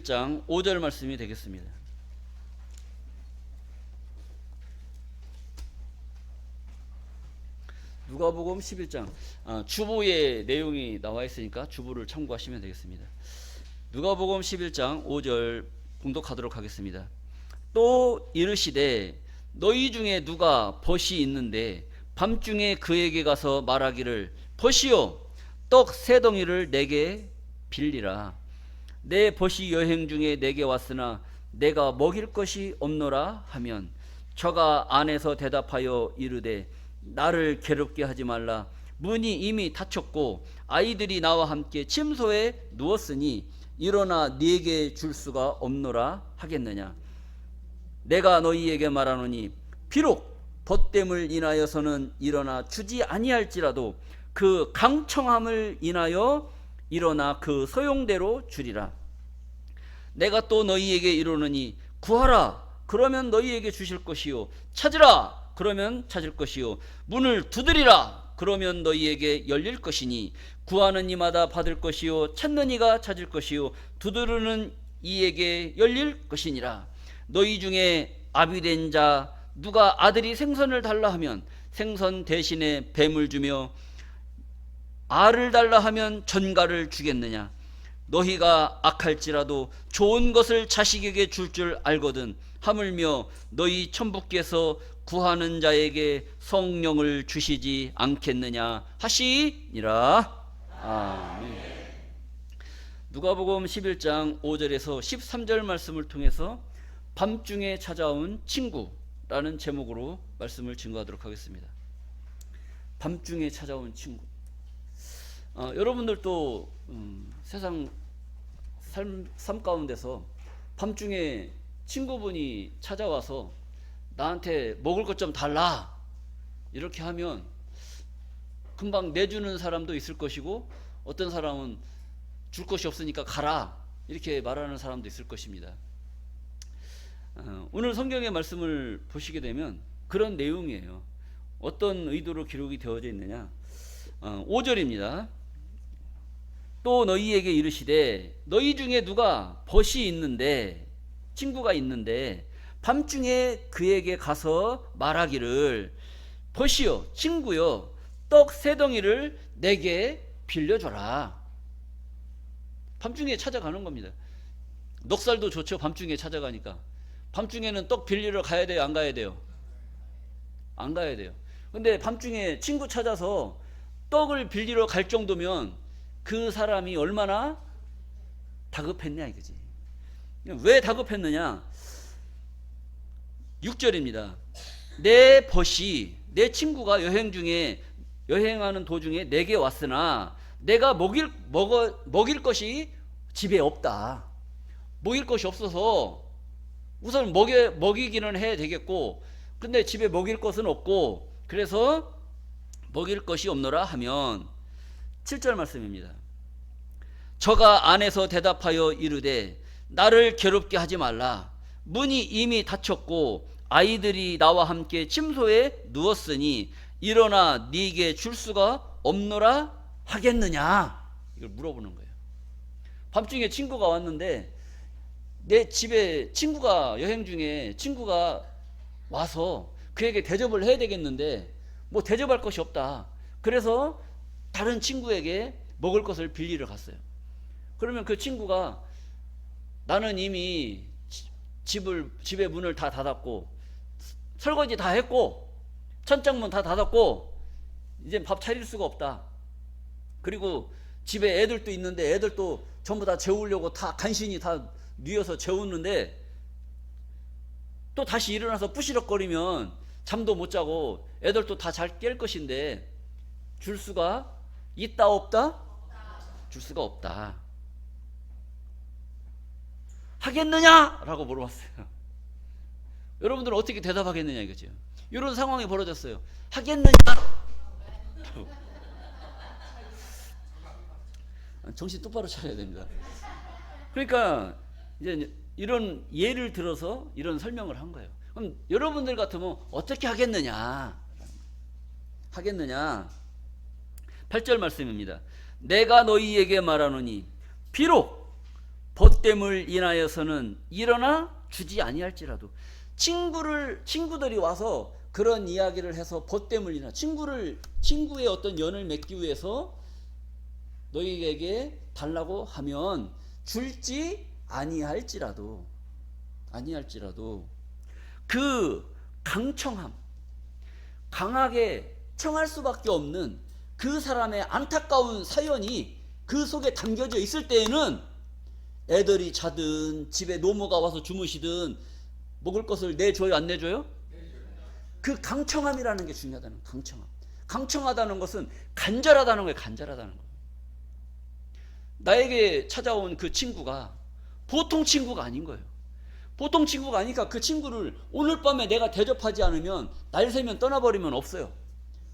11장 5절 말씀이 되겠습니다. 누가복음 11장 주보의 내용이 나와 있으니까 주보를 참고하시면 되겠습니다. 누가복음 11장 5절 봉독하도록 하겠습니다. 또 이르시되 너희 중에 누가 벗이 있는데 밤중에 그에게 가서 말하기를 벗이요 떡 세 덩이를 내게 빌리라. 내 벗이 여행 중에 내게 왔으나 내가 먹일 것이 없노라 하면 저가 안에서 대답하여 이르되 나를 괴롭게 하지 말라. 문이 이미 닫혔고 아이들이 나와 함께 침소에 누웠으니 일어나 네게 줄 수가 없노라 하겠느냐. 내가 너희에게 말하노니 비록 벗됨을 인하여서는 일어나 주지 아니할지라도 그 강청함을 인하여 일어나 그 소용대로 주리라. 내가 또 너희에게 이르노니 구하라 그러면 너희에게 주실 것이요 찾으라 그러면 찾을 것이요 문을 두드리라 그러면 너희에게 열릴 것이니 구하는 이마다 받을 것이요 찾는 이가 찾을 것이요 두드리는 이에게 열릴 것이니라. 너희 중에 아비된 자 누가 아들이 생선을 달라 하면 생선 대신에 뱀을 주며 알을 달라 하면 전갈을 주겠느냐. 너희가 악할지라도 좋은 것을 자식에게 줄 알거든 하물며 너희 천부께서 구하는 자에게 성령을 주시지 않겠느냐 하시니라. 아멘. 누가복음 11장 5절에서 13절 말씀을 통해서 밤중에 찾아온 친구라는 제목으로 말씀을 증거하도록 하겠습니다. 밤중에 찾아온 친구. 여러분들도 세상 삶 가운데서 밤중에 친구분이 찾아와서 나한테 먹을 것 좀 달라 이렇게 하면 금방 내주는 사람도 있을 것이고 어떤 사람은 줄 것이 없으니까 가라 이렇게 말하는 사람도 있을 것입니다. 오늘 성경의 말씀을 보시게 되면 그런 내용이에요. 어떤 의도로 기록이 되어져 있느냐. 5절입니다. 또 너희에게 이르시되 너희 중에 누가 벗이 있는데 친구가 있는데 밤중에 그에게 가서 말하기를 벗이요 친구요 떡 세 덩이를 내게 빌려줘라. 밤중에 찾아가는 겁니다. 넉살도 좋죠. 밤중에 찾아가니까. 밤중에는 떡 빌리러 가야 돼요? 안 가야 돼요? 안 가야 돼요. 근데 밤중에 친구 찾아서 떡을 빌리러 갈 정도면 그 사람이 얼마나 다급했냐 이거지. 왜 다급했느냐. 6절입니다. 내 벗이 내 친구가 여행하는 도중에 내게 왔으나 내가 먹일 것이 집에 없다. 먹일 것이 없어서 우선 먹이기는 해야 되겠고 근데 집에 먹일 것은 없고 그래서 먹일 것이 없노라 하면 7절 말씀입니다. 저가 안에서 대답하여 이르되 나를 괴롭게 하지 말라. 문이 이미 닫혔고 아이들이 나와 함께 침소에 누웠으니 일어나 네게 줄 수가 없노라 하겠느냐. 이걸 물어보는 거예요. 밤중에 친구가 왔는데 내 집에 친구가 여행 중에 친구가 와서 그에게 대접을 해야 되겠는데 뭐 대접할 것이 없다. 그래서 다른 친구에게 먹을 것을 빌리러 갔어요. 그러면 그 친구가 나는 이미 집의 문을 다 닫았고 설거지 다 했고 천장문 다 닫았고 이제 밥 차릴 수가 없다. 그리고 집에 애들도 있는데 애들도 전부 다 재우려고 다 간신히 다 뉘어서 재우는데 또 다시 일어나서 부시럭거리면 잠도 못 자고 애들도 다 잘 깰 것인데 줄 수가 있다 없다? 줄 수가 없다. 하겠느냐? 라고 물어봤어요. 여러분들은 어떻게 대답하겠느냐 이거죠. 이런 상황이 벌어졌어요. 하겠느냐? 정신 똑바로 차려야 됩니다. 그러니까 이제 이런 예를 들어서 이런 설명을 한 거예요. 그럼 여러분들 같으면 어떻게 하겠느냐? 하겠느냐? 8절 말씀입니다. 내가 너희에게 말하노니 비록 벗됨을 인하여서는 일어나 주지 아니할지라도. 친구들이 와서 그런 이야기를 해서 벗됨을 인하, 친구의 어떤 연을 맺기 위해서 너희에게 달라고 하면 줄지 아니할지라도 그 강청함, 강하게 청할 수밖에 없는 그 사람의 안타까운 사연이 그 속에 담겨져 있을 때에는 애들이 자든 집에 노모가 와서 주무시든 먹을 것을 내줘요, 안 내줘요? 그 강청함이라는 게 중요하다는 거예요. 강청함. 강청하다는 것은 간절하다는 거예요. 간절하다는 거예요. 나에게 찾아온 그 친구가 보통 친구가 아닌 거예요. 보통 친구가 아니니까 그 친구를 오늘 밤에 내가 대접하지 않으면 날 새면 떠나버리면 없어요.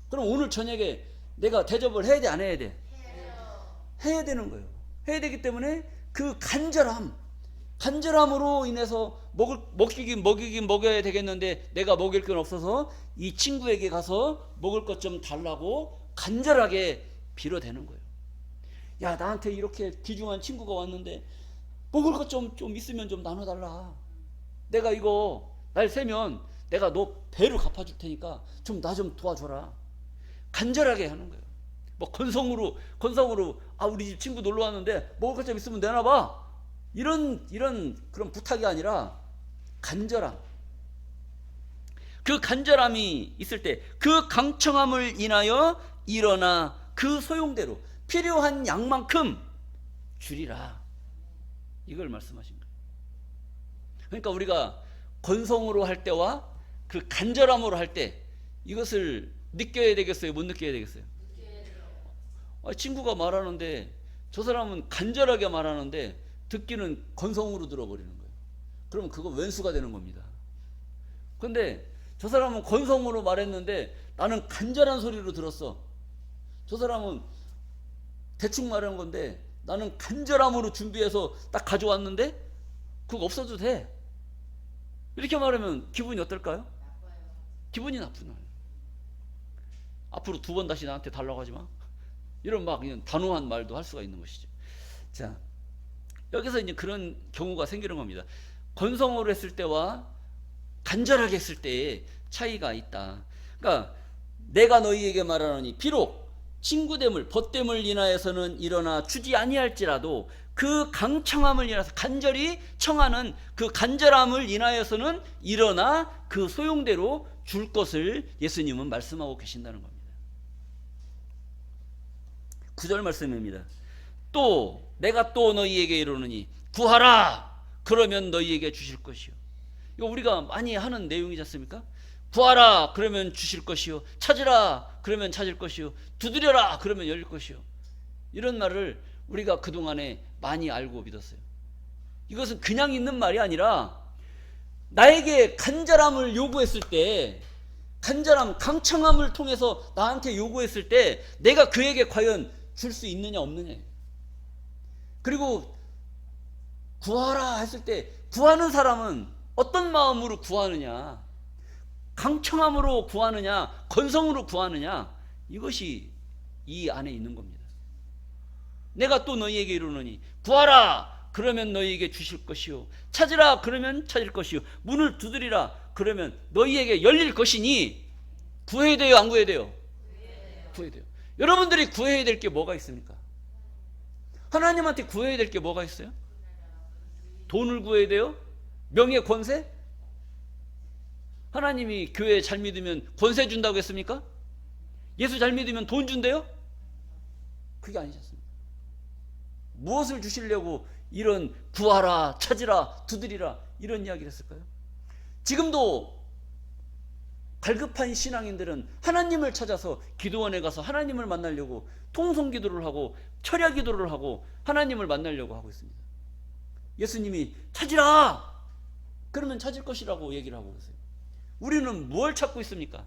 그럼 오늘 저녁에 내가 대접을 해야 돼, 안 해야 돼? 해야 되는 거예요. 해야 되기 때문에 그 간절함으로 인해서 먹이긴 먹여야 되겠는데 내가 먹일 건 없어서 이 친구에게 가서 먹을 것 좀 달라고 간절하게 빌어대는 거예요. 야, 나한테 이렇게 귀중한 친구가 왔는데 먹을 것 좀 있으면 좀 나눠달라. 내가 이거 날 새면 내가 너 배로 갚아줄 테니까 좀 나 좀 도와줘라. 간절하게 하는 거예요. 뭐 건성으로 우리 집 친구 놀러 왔는데 먹을 것 좀 있으면 내놔봐. 이런 그런 부탁이 아니라 간절함. 그 간절함이 있을 때 그 강청함을 인하여 일어나 그 소용대로 필요한 양만큼 주리라. 이걸 말씀하신 거예요. 그러니까 우리가 건성으로 할 때와 그 간절함으로 할 때 이것을 느껴야 되겠어요? 못 느껴야 되겠어요? 친구가 말하는데 저 사람은 간절하게 말하는데 듣기는 건성으로 들어버리는 거예요. 그러면 그거 왼수가 되는 겁니다. 근데 저 사람은 건성으로 말했는데 나는 간절한 소리로 들었어. 저 사람은 대충 말한 건데 나는 간절함으로 준비해서 딱 가져왔는데 그거 없어도 돼. 이렇게 말하면 기분이 어떨까요? 기분이 나쁘나요? 앞으로 2번 다시 나한테 달라고 하지 마. 이런 막 단호한 말도 할 수가 있는 것이죠. 자, 여기서 이제 그런 경우가 생기는 겁니다. 건성으로 했을 때와 간절하게 했을 때의 차이가 있다. 그러니까 내가 너희에게 말하노니 비록 친구됨을 벗됨을 인하여서는 일어나 주지 아니할지라도 그 강청함을 인하여서 간절히 청하는 그 간절함을 인하여서는 일어나 그 소용대로 줄 것을 예수님은 말씀하고 계신다는 겁니다. 9절 말씀입니다. 또 내가 또 너희에게 이르노니 구하라 그러면 너희에게 주실 것이요. 이거 우리가 많이 하는 내용이지 않습니까? 구하라 그러면 주실 것이요, 찾으라 그러면 찾을 것이요, 두드려라 그러면 열릴 것이요. 이런 말을 우리가 그동안에 많이 알고 믿었어요. 이것은 그냥 있는 말이 아니라 나에게 간절함을 요구했을 때, 간절함, 강청함을 통해서 나한테 요구했을 때 내가 그에게 과연 줄 수 있느냐 없느냐. 그리고 구하라 했을 때 구하는 사람은 어떤 마음으로 구하느냐, 강청함으로 구하느냐, 건성으로 구하느냐, 이것이 이 안에 있는 겁니다. 내가 또 너희에게 이르노니 구하라 그러면 너희에게 주실 것이요, 찾으라 그러면 찾을 것이요, 문을 두드리라 그러면 너희에게 열릴 것이니. 구해야 돼요, 안 구해야 돼요? 구해야 돼요. 여러분들이 구해야 될 게 뭐가 있습니까? 하나님한테 구해야 될 게 뭐가 있어요? 돈을 구해야 돼요? 명예, 권세? 하나님이 교회 잘 믿으면 권세 준다고 했습니까? 예수 잘 믿으면 돈 준대요? 그게 아니지 않습니까? 무엇을 주시려고 이런 구하라, 찾으라, 두드리라 이런 이야기를 했을까요? 지금도 갈급한 신앙인들은 하나님을 찾아서 기도원에 가서 하나님을 만나려고 통성 기도를 하고 철야 기도를 하고 하나님을 만나려고 하고 있습니다. 예수님이 찾으라 그러면 찾을 것이라고 얘기를 하고 계세요. 우리는 뭘 찾고 있습니까?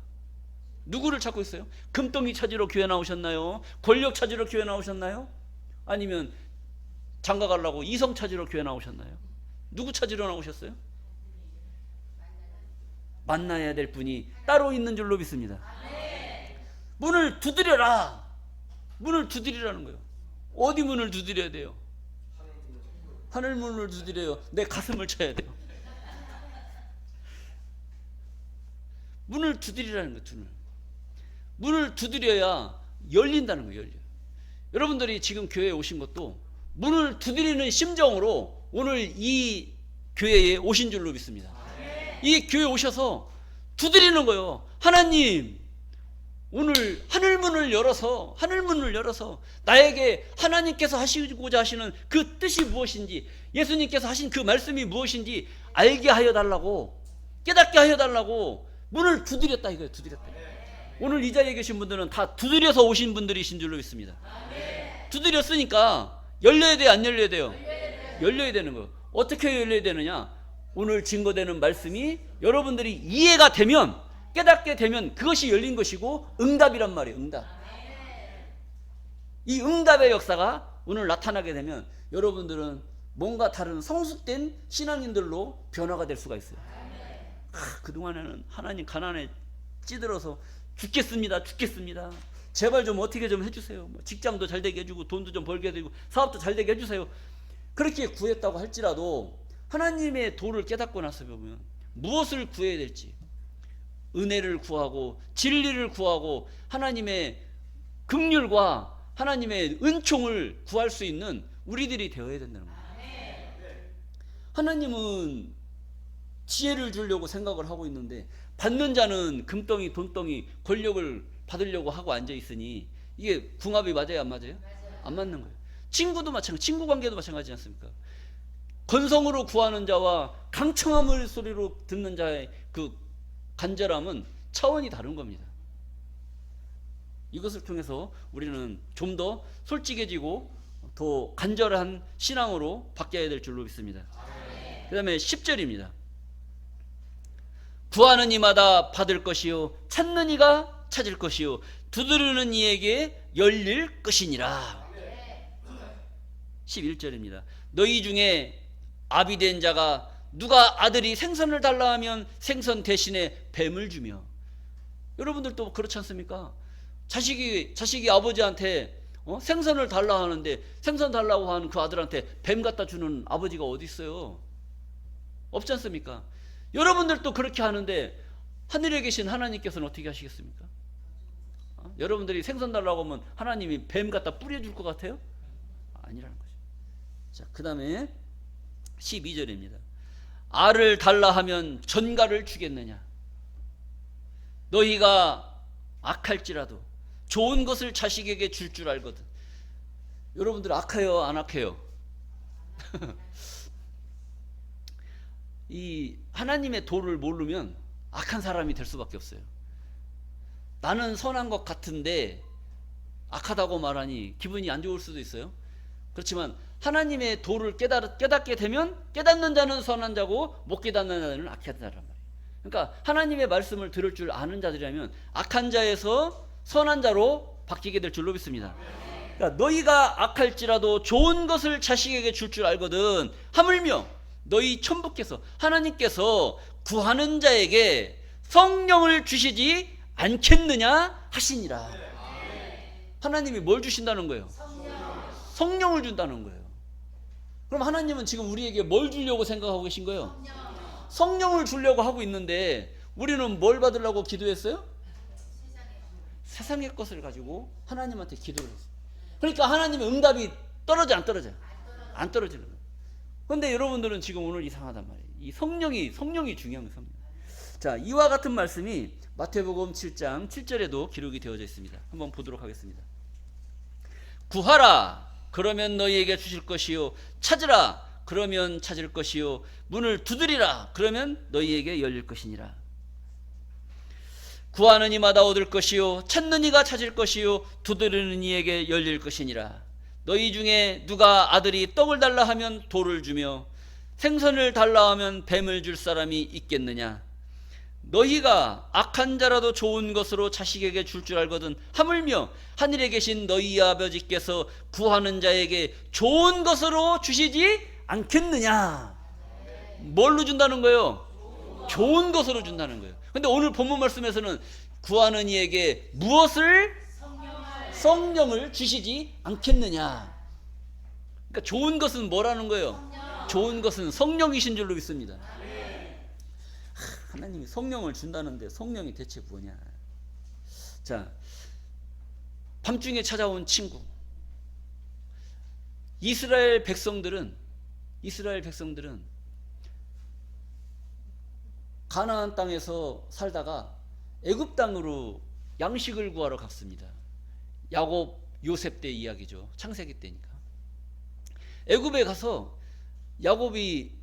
누구를 찾고 있어요? 금덩이 찾으러 교회 나오셨나요? 권력 찾으러 교회 나오셨나요? 아니면 장가 가려고 이성 찾으러 교회 나오셨나요? 누구 찾으러 나오셨어요? 만나야 될 분이 따로 있는 줄로 믿습니다. 문을 두드려라. 문을 두드리라는 거예요. 어디 문을 두드려야 돼요? 하늘 문을 두드려요. 내 가슴을 쳐야 돼요. 문을 두드리라는 거예요. 문을 두드려야 열린다는 거예요. 열려. 여러분들이 지금 교회에 오신 것도 문을 두드리는 심정으로 오늘 이 교회에 오신 줄로 믿습니다. 이 교회에 오셔서 두드리는 거예요. 하나님, 오늘 하늘문을 열어서 나에게 하나님께서 하시고자 하시는 그 뜻이 무엇인지, 예수님께서 하신 그 말씀이 무엇인지 알게 하여 달라고, 깨닫게 하여 달라고 문을 두드렸다 이거예요. 두드렸다. 오늘 이 자리에 계신 분들은 다 두드려서 오신 분들이신 줄로 믿습니다. 두드렸으니까 열려야 돼요, 안 열려야 돼요? 열려야 되는 거예요. 어떻게 열려야 되느냐? 오늘 증거되는 말씀이 여러분들이 이해가 되면, 깨닫게 되면 그것이 열린 것이고 응답이란 말이에요. 응답. 이 응답의 역사가 오늘 나타나게 되면 여러분들은 뭔가 다른 성숙된 신앙인들로 변화가 될 수가 있어요. 그동안에는 하나님 가난에 찌들어서 죽겠습니다. 제발 좀 어떻게 좀 해주세요. 직장도 잘 되게 해주고 돈도 좀 벌게 해주고 사업도 잘 되게 해주세요. 그렇게 구했다고 할지라도 하나님의 도를 깨닫고 나서 보면 무엇을 구해야 될지, 은혜를 구하고 진리를 구하고 하나님의 긍휼과 하나님의 은총을 구할 수 있는 우리들이 되어야 된다는 거예요. 하나님은 지혜를 주려고 생각을 하고 있는데 받는 자는 금덩이 돈덩이 권력을 받으려고 하고 앉아 있으니 이게 궁합이 맞아요, 안 맞아요? 안 맞는 거예요. 친구도 마찬가지, 친구 관계도 마찬가지지 않습니까? 건성으로 구하는 자와 강청함을 소리로 듣는 자의 그 간절함은 차원이 다른 겁니다. 이것을 통해서 우리는 좀 더 솔직해지고 더 간절한 신앙으로 바뀌어야 될 줄로 믿습니다. 그 다음에 10절입니다. 구하는 이마다 받을 것이요 찾는 이가 찾을 것이요 두드리는 이에게 열릴 것이니라. 11절입니다. 너희 중에 아비된 자가 누가 아들이 생선을 달라 하면 생선 대신에 뱀을 주며. 여러분들도 그렇지 않습니까? 자식이 아버지한테 생선을 달라 하는데 생선 달라고 하는 그 아들한테 뱀 갖다 주는 아버지가 어디 있어요? 없지 않습니까? 여러분들도 그렇게 하는데 하늘에 계신 하나님께서는 어떻게 하시겠습니까? 여러분들이 생선 달라고 하면 하나님이 뱀 갖다 뿌려줄 것 같아요? 아니라는 거죠. 자, 그 다음에 12절입니다. 알을 달라 하면 전갈을 주겠느냐? 너희가 악할지라도 좋은 것을 자식에게 줄 줄 알거든. 여러분들 악해요, 안 악해요? 이 하나님의 도를 모르면 악한 사람이 될 수밖에 없어요. 나는 선한 것 같은데 악하다고 말하니 기분이 안 좋을 수도 있어요. 그렇지만 하나님의 도를 깨닫게 되면 깨닫는 자는 선한 자고 못 깨닫는 자는 악한 자란 말이에요. 그러니까 하나님의 말씀을 들을 줄 아는 자들이라면 악한 자에서 선한 자로 바뀌게 될 줄로 믿습니다. 그러니까 너희가 악할지라도 좋은 것을 자식에게 줄 줄 알거든 하물며 너희 천부께서 하나님께서 구하는 자에게 성령을 주시지 않겠느냐 하시니라. 하나님이 뭘 주신다는 거예요? 성령을 준다는 거예요. 그럼 하나님은 지금 우리에게 뭘 주려고 생각하고 계신 거예요? 성령을 주려고 하고 있는데 우리는 뭘 받으려고 기도했어요? 세상의 것을 가지고 하나님한테 기도를 했어요. 그러니까 하나님의 응답이 떨어져 안 떨어져요? 안 떨어지는 거예요. 그런데 여러분들은 지금 오늘 이상하단 말이에요. 이 성령이 중요한 거예요. 자, 이와 같은 말씀이 마태복음 7장 7절에도 기록이 되어져 있습니다. 한번 보도록 하겠습니다. 구하라 그러면 너희에게 주실 것이요 찾으라 그러면 찾을 것이요 문을 두드리라 그러면 너희에게 열릴 것이니라. 구하는 이마다 얻을 것이요 찾는 이가 찾을 것이요 두드리는 이에게 열릴 것이니라. 너희 중에 누가 아들이 떡을 달라 하면 돌을 주며 생선을 달라 하면 뱀을 줄 사람이 있겠느냐? 너희가 악한 자라도 좋은 것으로 자식에게 줄 줄 알거든 하물며 하늘에 계신 너희 아버지께서 구하는 자에게 좋은 것으로 주시지 않겠느냐? 뭘로 준다는 거예요? 좋은 것으로 준다는 거예요. 근데 오늘 본문 말씀에서는 구하는 이에게 무엇을? 성령을 주시지 않겠느냐? 그러니까 좋은 것은 뭐라는 거예요? 좋은 것은 성령이신 줄로 믿습니다. 하나님이 성령을 준다는데 성령이 대체 뭐냐. 자, 밤중에 찾아온 친구. 이스라엘 백성들은 가나안 땅에서 살다가 애굽 땅으로 양식을 구하러 갔습니다. 야곱 요셉 때 이야기죠. 창세기 때니까. 애굽에 가서 야곱이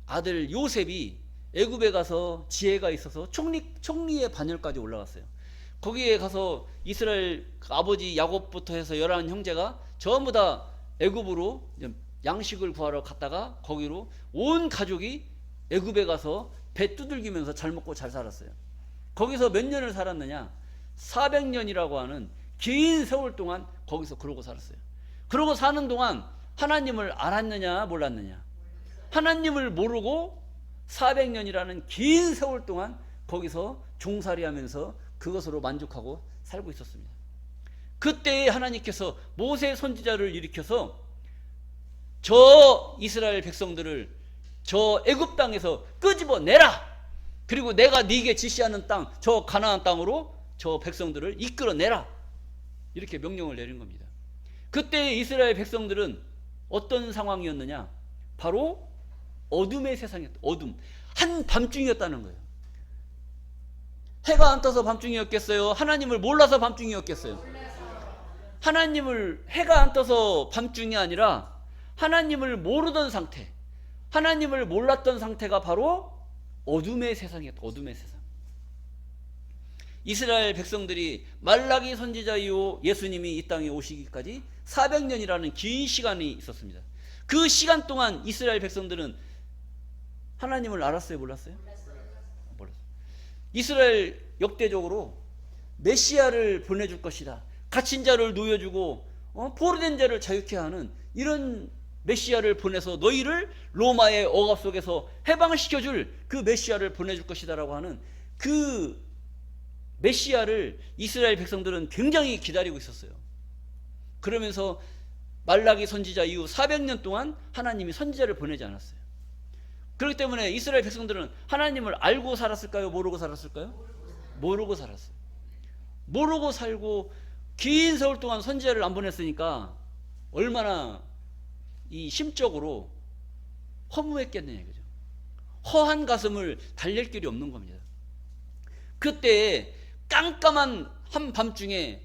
아들 요셉이 애굽에 가서 지혜가 있어서 총리의 반열까지 올라갔어요. 거기에 가서 이스라엘 아버지 야곱부터 해서 11 형제가 전부 다 애굽으로 양식을 구하러 갔다가 거기로 온 가족이 애굽에 가서 배 두들기면서 잘 먹고 잘 살았어요. 거기서 몇 년을 살았느냐? 400년이라고 하는 긴 세월 동안 거기서 그러고 살았어요. 그러고 사는 동안 하나님을 알았느냐 몰랐느냐? 하나님을 모르고 400년이라는 긴 세월 동안 거기서 종살이하면서 그것으로 만족하고 살고 있었습니다. 그때 하나님께서 모세 선지자를 일으켜서 저 이스라엘 백성들을 저 애굽 땅에서 끄집어내라. 그리고 내가 네게 지시하는 땅, 저 가나안 땅으로 저 백성들을 이끌어내라. 이렇게 명령을 내린 겁니다. 그때 이스라엘 백성들은 어떤 상황이었느냐? 바로 어둠의 세상이었다. 어둠. 한밤중이었다는 거예요. 해가 안 떠서 밤중이었겠어요? 하나님을 몰라서 밤중이었겠어요? 해가 안 떠서 밤중이 아니라 하나님을 모르던 상태, 하나님을 몰랐던 상태가 바로 어둠의 세상이었다. 어둠의 세상. 이스라엘 백성들이 말라기 선지자 이후 예수님이 이 땅에 오시기까지 400년이라는 긴 시간이 있었습니다. 그 시간 동안 이스라엘 백성들은 하나님을 알았어요? 몰랐어요? 몰랐어요. 이스라엘 역대적으로 메시아를 보내줄 것이다. 갇힌 자를 누여주고 포로된 자를 자유케 하는 이런 메시아를 보내서 너희를 로마의 억압 속에서 해방시켜줄 그 메시아를 보내줄 것이다 라고 하는 그 메시아를 이스라엘 백성들은 굉장히 기다리고 있었어요. 그러면서 말라기 선지자 이후 400년 동안 하나님이 선지자를 보내지 않았어요. 그렇기 때문에 이스라엘 백성들은 하나님을 알고 살았을까요? 모르고 살았을까요? 모르고 살았어요. 모르고 살고 긴 세월 동안 선지자를 안 보냈으니까 얼마나 이 심적으로 허무했겠느냐 이거죠. 허한 가슴을 달랠 길이 없는 겁니다. 그때 깜깜한 한밤중에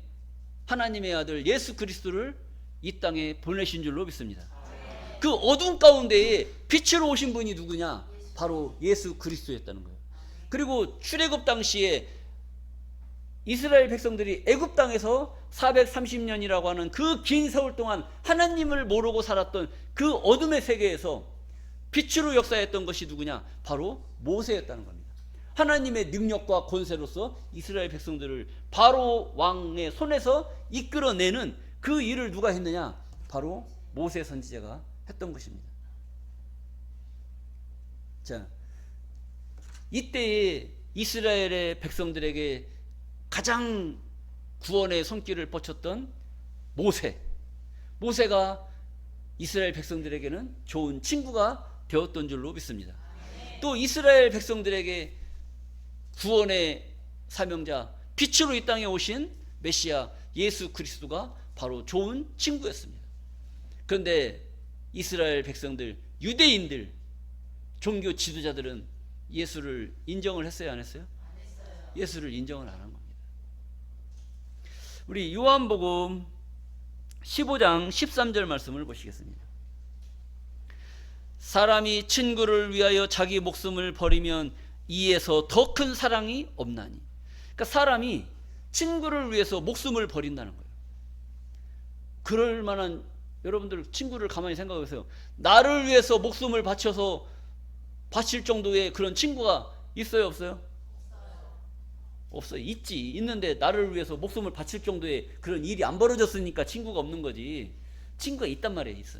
하나님의 아들 예수 그리스도를 이 땅에 보내신 줄로 믿습니다. 그 어둠 가운데에 빛으로 오신 분이 누구냐? 바로 예수 그리스도였다는 거예요. 그리고 출애굽 당시에 이스라엘 백성들이 애굽 땅에서 430년이라고 하는 그 긴 세월 동안 하나님을 모르고 살았던 그 어둠의 세계에서 빛으로 역사했던 것이 누구냐? 바로 모세였다는 겁니다. 하나님의 능력과 권세로서 이스라엘 백성들을 바로 왕의 손에서 이끌어내는 그 일을 누가 했느냐? 바로 모세 선지자가 했던 것입니다. 자, 이때에 이스라엘의 백성들에게 가장 구원의 손길을 뻗쳤던 모세가 이스라엘 백성들에게는 좋은 친구가 되었던 줄로 믿습니다. 또 이스라엘 백성들에게 구원의 사명자, 빛으로 이 땅에 오신 메시아 예수 그리스도가 바로 좋은 친구였습니다. 그런데 이스라엘 백성들, 유대인들, 종교 지도자들은 예수를 인정을 했어요? 안 했어요? 예수를 인정을 안 한 겁니다. 우리 요한복음 15장 13절 말씀을 보시겠습니다. 사람이 친구를 위하여 자기 목숨을 버리면 이에서 더 큰 사랑이 없나니. 그러니까 사람이 친구를 위해서 목숨을 버린다는 거예요. 그럴 만한, 여러분들 친구를 가만히 생각해 보세요. 나를 위해서 목숨을 바칠 정도의 그런 친구가 있어요, 없어요? 없어요. 있는데 나를 위해서 목숨을 바칠 정도의 그런 일이 안 벌어졌으니까 친구가 없는 거지. 친구가 있단 말이에요. 있어.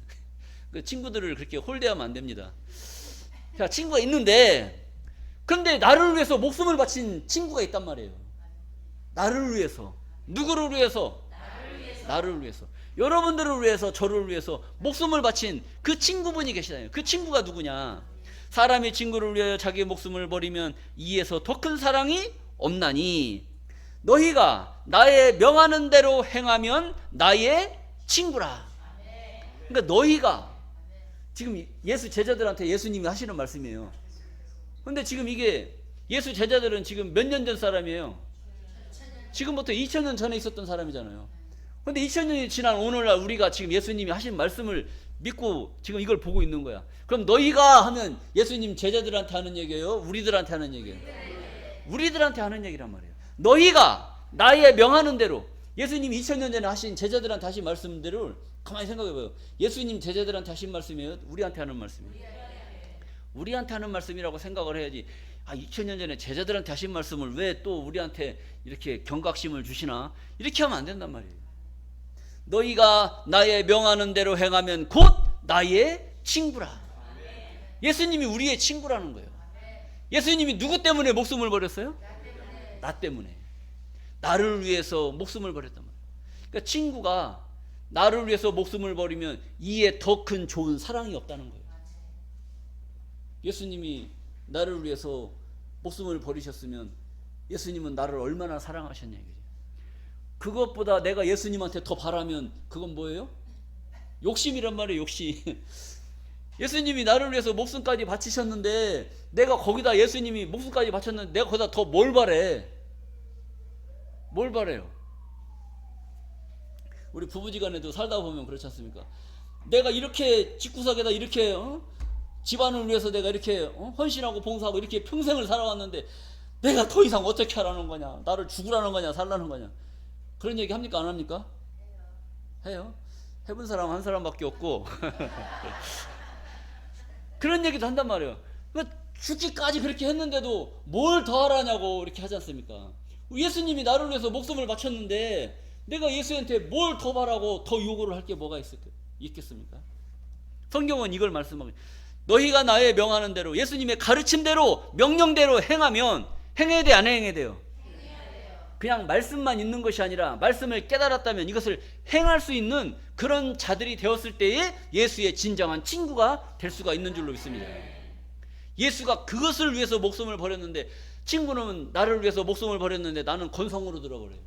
그 친구들을 그렇게 홀대하면 안 됩니다. 자, 친구가 있는데, 그런데 나를 위해서 목숨을 바친 친구가 있단 말이에요. 나를 위해서. 누구를 위해서? 나를 위해서, 여러분들을 위해서, 저를 위해서 목숨을 바친 그 친구분이 계시다요. 그 친구가 누구냐? 사람이 친구를 위하여 자기의 목숨을 버리면 이에서 더 큰 사랑이 없나니 너희가 나의 명하는 대로 행하면 나의 친구라. 그러니까 너희가 지금 예수 제자들한테 예수님이 하시는 말씀이에요. 근데 지금 이게 예수 제자들은 지금 몇 년 전 사람이에요? 지금부터 2000년 전에 있었던 사람이잖아요. 근데 2000년이 지난 오늘날 우리가 지금 예수님이 하신 말씀을 믿고 지금 이걸 보고 있는 거야. 그럼 너희가 하면 예수님 제자들한테 하는 얘기예요? 우리들한테 하는 얘기예요? 우리들한테 하는 얘기란 말이에요. 너희가 나의 명하는 대로, 예수님 2000년 전에 하신 제자들한테 하신 말씀대로 가만히 생각해봐요. 예수님 제자들한테 하신 말씀이에요? 우리한테 하는 말씀이에요? 우리한테 하는 말씀이라고 생각을 해야지. 2000년 전에 제자들한테 하신 말씀을 왜 또 우리한테 이렇게 경각심을 주시나? 이렇게 하면 안 된단 말이에요. 너희가 나의 명하는 대로 행하면 곧 나의 친구라. 예수님이 우리의 친구라는 거예요. 예수님이 누구 때문에 목숨을 버렸어요? 나 때문에. 나를 위해서 목숨을 버렸단 말이에요. 그러니까 친구가 나를 위해서 목숨을 버리면 이에 더 큰 좋은 사랑이 없다는 거예요. 예수님이 나를 위해서 목숨을 버리셨으면 예수님은 나를 얼마나 사랑하셨냐 이거지. 그것보다 내가 예수님한테 더 바라면 그건 뭐예요? 욕심이란 말이에요. 욕심. 예수님이 나를 위해서 목숨까지 바치셨는데 내가 거기다, 예수님이 목숨까지 바쳤는데 내가 거기다 더 뭘 바래? 뭘 바래요? 우리 부부지간에도 살다 보면 그렇지 않습니까? 내가 이렇게 집구석에다 이렇게 집안을 위해서 내가 이렇게 헌신하고 봉사하고 이렇게 평생을 살아왔는데 내가 더 이상 어떻게 하라는 거냐? 나를 죽으라는 거냐? 살라는 거냐? 그런 얘기 합니까? 안 합니까? 해요. 해본 사람 한 사람밖에 없고 그런 얘기도 한단 말이에요. 죽기까지 그렇게 했는데도 뭘 더 하라냐고 이렇게 하지 않습니까? 예수님이 나를 위해서 목숨을 바쳤는데 내가 예수한테 뭘 더 바라고 더 요구를 할 게 뭐가 있겠습니까? 성경은 이걸 말씀하고, 너희가 나의 명하는 대로, 예수님의 가르침대로, 명령대로 행하면 행해야 돼, 안 행해야 돼요? 그냥 말씀만 있는 것이 아니라 말씀을 깨달았다면 이것을 행할 수 있는 그런 자들이 되었을 때에 예수의 진정한 친구가 될 수가 있는 줄로 믿습니다. 예수가 그것을 위해서 목숨을 버렸는데, 친구는 나를 위해서 목숨을 버렸는데 나는 건성으로 들어버려요.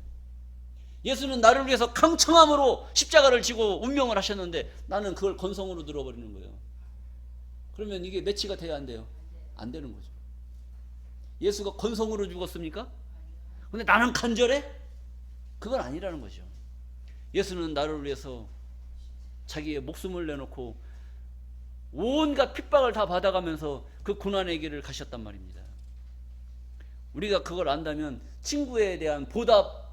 예수는 나를 위해서 강청함으로 십자가를 지고 운명을 하셨는데 나는 그걸 건성으로 들어버리는 거예요. 그러면 이게 매치가 돼야 안 돼요? 안 되는 거죠. 예수가 건성으로 죽었습니까? 근데 나는 간절해? 그건 아니라는 거죠. 예수는 나를 위해서 자기의 목숨을 내놓고 온갖 핍박을 다 받아가면서 그 고난의 길을 가셨단 말입니다. 우리가 그걸 안다면 친구에 대한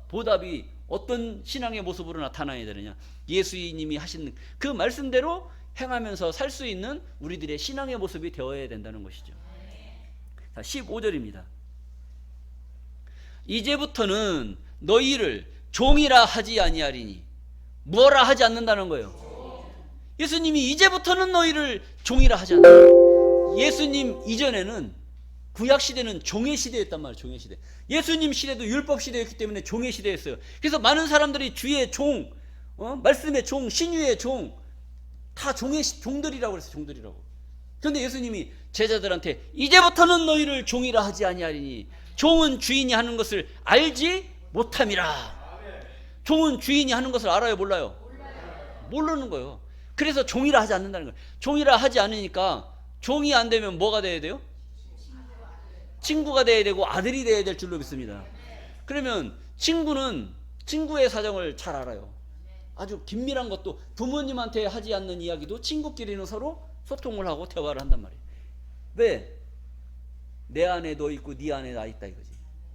보답이 어떤 신앙의 모습으로 나타나야 되느냐? 예수님이 하신 그 말씀대로 행하면서 살 수 있는 우리들의 신앙의 모습이 되어야 된다는 것이죠. 자, 15절입니다. 이제부터는 너희를 종이라 하지 아니하리니, 뭐라 하지 않는다는 거예요. 예수님이 이제부터는 너희를 종이라 하지 않는다. 예수님 이전에는 구약 시대는 종의 시대였단 말이에요. 종의 시대. 예수님 시대도 율법 시대였기 때문에 종의 시대였어요. 그래서 많은 사람들이 주의 종, 말씀의 종, 신유의 종, 다 종들이라고 그랬어요. 종들이라고. 그런데 예수님이 제자들한테 이제부터는 너희를 종이라 하지 아니하리니, 종은 주인이 하는 것을 알지 못함이라. 종은 주인이 하는 것을 알아요, 몰라요? 모르는 거예요. 그래서 종이라 하지 않는다는 거예요. 종이라 하지 않으니까 종이 안 되면 뭐가 돼야 돼요? 친구가 돼야 되고 아들이 돼야 될 줄로 믿습니다. 그러면 친구는 친구의 사정을 잘 알아요. 아주 긴밀한 것도, 부모님한테 하지 않는 이야기도 친구끼리는 서로 소통을 하고 대화를 한단 말이에요. 왜? 내 안에 너 있고 네 안에 나 있다 이거지.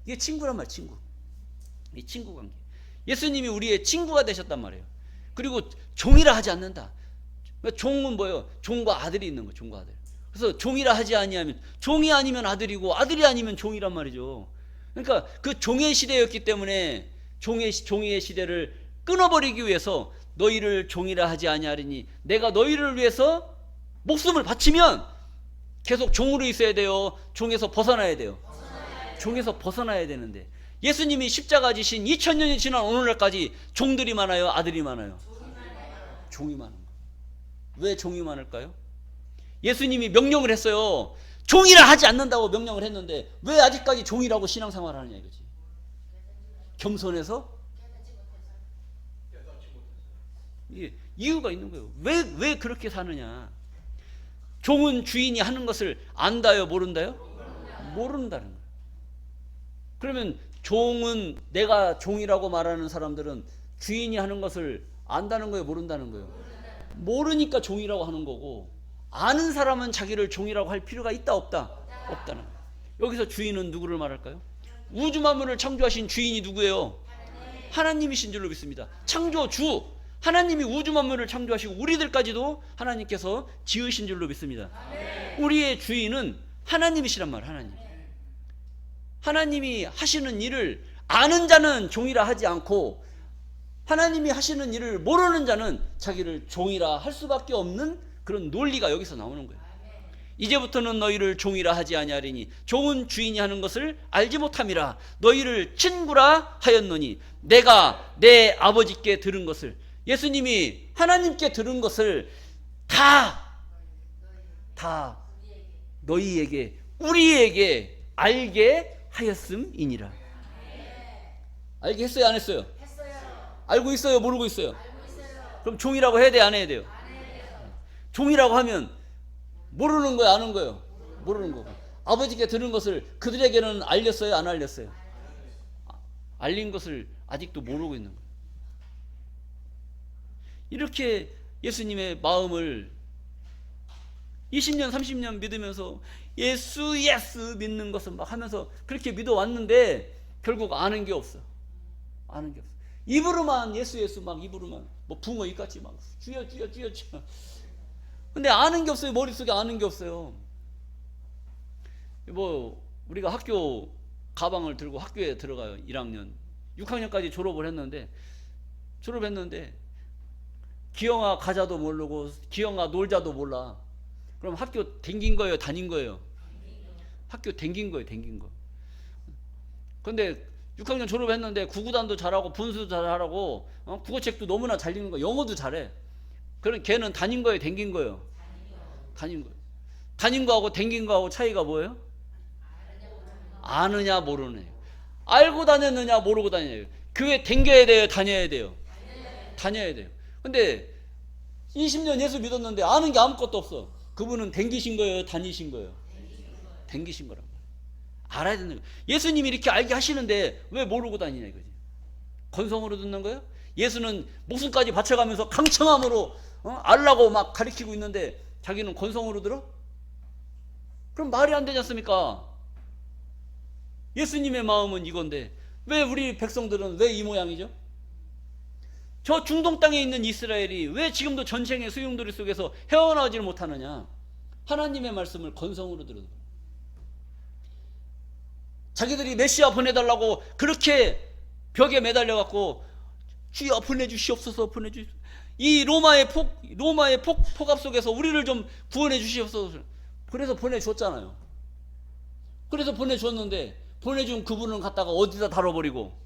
이게 친구란 말이에요. 친구. 이 친구 관계. 예수님이 우리의 친구가 되셨단 말이에요. 그리고 종이라 하지 않는다. 종은 뭐예요? 종과 아들이 있는 거예요. 종과 아들. 그래서 종이라 하지 아니하면, 종이 아니면 아들이고 아들이 아니면 종이란 말이죠. 그러니까 그 종의 시대였기 때문에 종의 시대를 끊어버리기 위해서 너희를 종이라 하지 아니하리니, 내가 너희를 위해서 목숨을 바치면 계속 종으로 있어야 돼요? 종에서 벗어나야 돼요? 종에서 벗어나야 되는데, 예수님이 십자가 지신 2000년이 지난 오늘날까지 종들이 많아요, 아들이 많아요? 종이 많은 거예요. 왜 종이 많을까요? 예수님이 명령을 했어요. 종이라 하지 않는다고 명령을 했는데 왜 아직까지 종이라고 신앙생활을 하느냐 이거지. 겸손해서? 이유가 있는 거예요. 왜 그렇게 사느냐. 종은 주인이 하는 것을 안다요, 모른다요? 모른다는 거예요. 그러면 종은, 내가 종이라고 말하는 사람들은 주인이 하는 것을 안다는 거예요, 모른다는 거예요? 모르니까 종이라고 하는 거고, 아는 사람은 자기를 종이라고 할 필요가 있다, 없다? 없다는 거예요. 여기서 주인은 누구를 말할까요? 우주 만물을 창조하신 주인이 누구예요? 하나님이신 줄로 믿습니다. 창조주 하나님이 우주 만물을 창조하시고 우리들까지도 하나님께서 지으신 줄로 믿습니다. 우리의 주인은 하나님이시란 말이에요. 하나님. 하나님이 하시는 일을 아는 자는 종이라 하지 않고 하나님이 하시는 일을 모르는 자는 자기를 종이라 할 수밖에 없는 그런 논리가 여기서 나오는 거예요. 이제부터는 너희를 종이라 하지 아니하리니 종은 주인이 하는 것을 알지 못함이라. 너희를 친구라 하였노니 내가 내 아버지께 들은 것을, 예수님이 하나님께 들은 것을 다 너희에게, 우리에게 알게 하였음이니라. 알게 했어요, 안 했어요? 알고 있어요, 모르고 있어요? 그럼 종이라고 해야 돼요, 안 해야 돼요? 종이라고 하면 모르는 거예요, 아는 거예요? 모르는 거고. 아버지께 들은 것을 그들에게는 알렸어요, 안 알렸어요? 알린 것을 아직도 모르고 있는 거예요. 이렇게 예수님의 마음을 20년 30년 믿으면서 예수 믿는 것은 막 하면서 그렇게 믿어왔는데 결국 아는 게 없어. 아는 게 없어. 입으로만 예수 막 입으로만 뭐 붕어 입같이 막 주여. 근데 아는 게 없어요. 머릿속에 아는 게 없어요. 뭐 우리가 학교 가방을 들고 학교에 들어가요. 1학년 6학년까지 졸업했는데 기영아 가자도 모르고 기영아 놀자도 몰라. 그럼 학교 댕긴 거예요, 다닌 거예요? 학교 댕긴 거예요, 댕긴 거. 근데 6학년 졸업했는데 구구단도 잘하고 분수도 잘하고 국어책도 너무나 잘 읽는 거, 영어도 잘해. 그럼 걔는 다닌 거예요, 댕긴 거예요? 다닌 거예요. 다닌 거하고 댕긴 거하고 차이가 뭐예요? 아느냐 모르느냐. 알고 다녔느냐 모르고 다녀요. 교회 댕겨야 돼요, 다녀야 돼요? 다녀야 돼요. 근데 20년 예수 믿었는데 아는 게 아무것도 없어. 그분은 댕기신 거예요, 다니신 거예요? 댕기신 거란 말이에요. 알아야 되는 거예요. 예수님이 이렇게 알게 하시는데 왜 모르고 다니냐 이거지. 건성으로 듣는 거예요? 예수는 목숨까지 바쳐가면서 강청함으로 알라고 막 가르치고 있는데 자기는 건성으로 들어? 그럼 말이 안 되지 않습니까? 예수님의 마음은 이건데 왜 우리 백성들은 왜 이 모양이죠? 저 중동 땅에 있는 이스라엘이 왜 지금도 전쟁의 소용돌이 속에서 헤어나오지를 못하느냐? 하나님의 말씀을 건성으로 들어요. 자기들이 메시아 보내달라고 그렇게 벽에 매달려갖고 주여 보내주시옵소서, 보내주시옵소서. 이 로마의 폭압 속에서 우리를 좀 구원해 주시옵소서. 그래서 보내줬잖아요. 그래서 보내줬는데 보내준 그분은 갖다가 어디다 다뤄버리고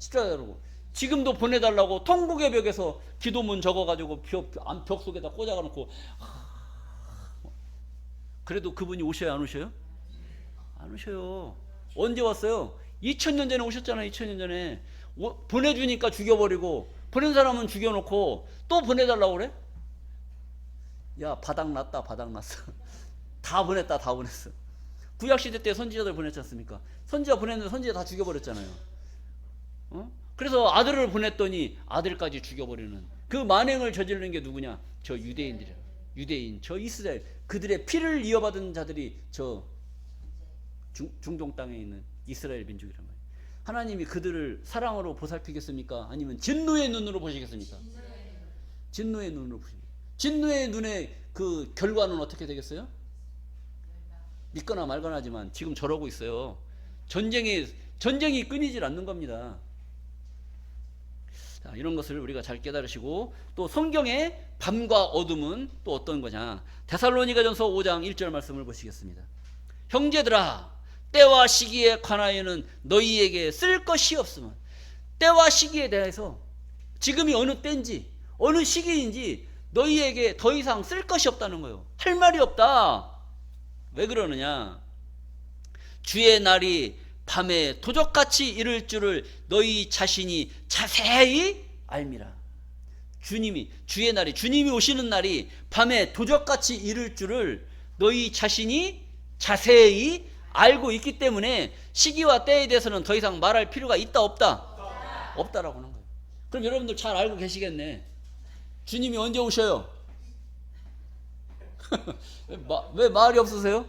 십자가에 다루고, 지금도 보내달라고 통곡의 벽에서 기도문 적어가지고 벽 속에다 꽂아놓고, 그래도 그분이 오셔야 안 오셔요? 안 오셔요. 언제 왔어요? 2000년 전에 오셨잖아요. 2000년 전에. 보내주니까 죽여버리고, 보낸 사람은 죽여놓고 또 보내달라고 그래? 야, 바닥났다, 바닥났어. 다 보냈다, 다 보냈어. 구약시대 때 선지자들 보냈지 않습니까? 선지자 보냈는데 선지자 다 죽여버렸잖아요. 그래서 아들을 보냈더니 아들까지 죽여버리는 그 만행을 저지르는 게 누구냐? 저 유대인들이야. 유대인, 저 이스라엘, 그들의 피를 이어받은 자들이 저 중동 땅에 있는 이스라엘 민족이란 말이에요. 하나님이 그들을 사랑으로 보살피겠습니까? 아니면 진노의 눈으로 보시겠습니까? 진노의 눈으로 보시겠습니까? 진노의 눈의 그 결과는 어떻게 되겠어요? 믿거나 말거나 하지만 지금 저러고 있어요. 전쟁이 끊이질 않는 겁니다. 자, 이런 것을 우리가 잘 깨달으시고, 또 성경의 밤과 어둠은 또 어떤 거냐? 데살로니가전서 5장 1절 말씀을 보시겠습니다. 형제들아, 때와 시기에 관하여는 너희에게 쓸 것이 없으면, 때와 시기에 대해서 지금이 어느 때인지 어느 시기인지 너희에게 더 이상 쓸 것이 없다는 거예요. 할 말이 없다. 왜 그러느냐? 주의 날이 밤에 도적같이 이를 줄을 너희 자신이 자세히 알미라. 주의 날이, 주님이 오시는 날이 밤에 도적같이 이를 줄을 너희 자신이 자세히 알고 있기 때문에 시기와 때에 대해서는 더 이상 말할 필요가 있다 없다? 없다라고 하는 거예요. 그럼 여러분들 잘 알고 계시겠네. 주님이 언제 오셔요? 왜 말이 없으세요?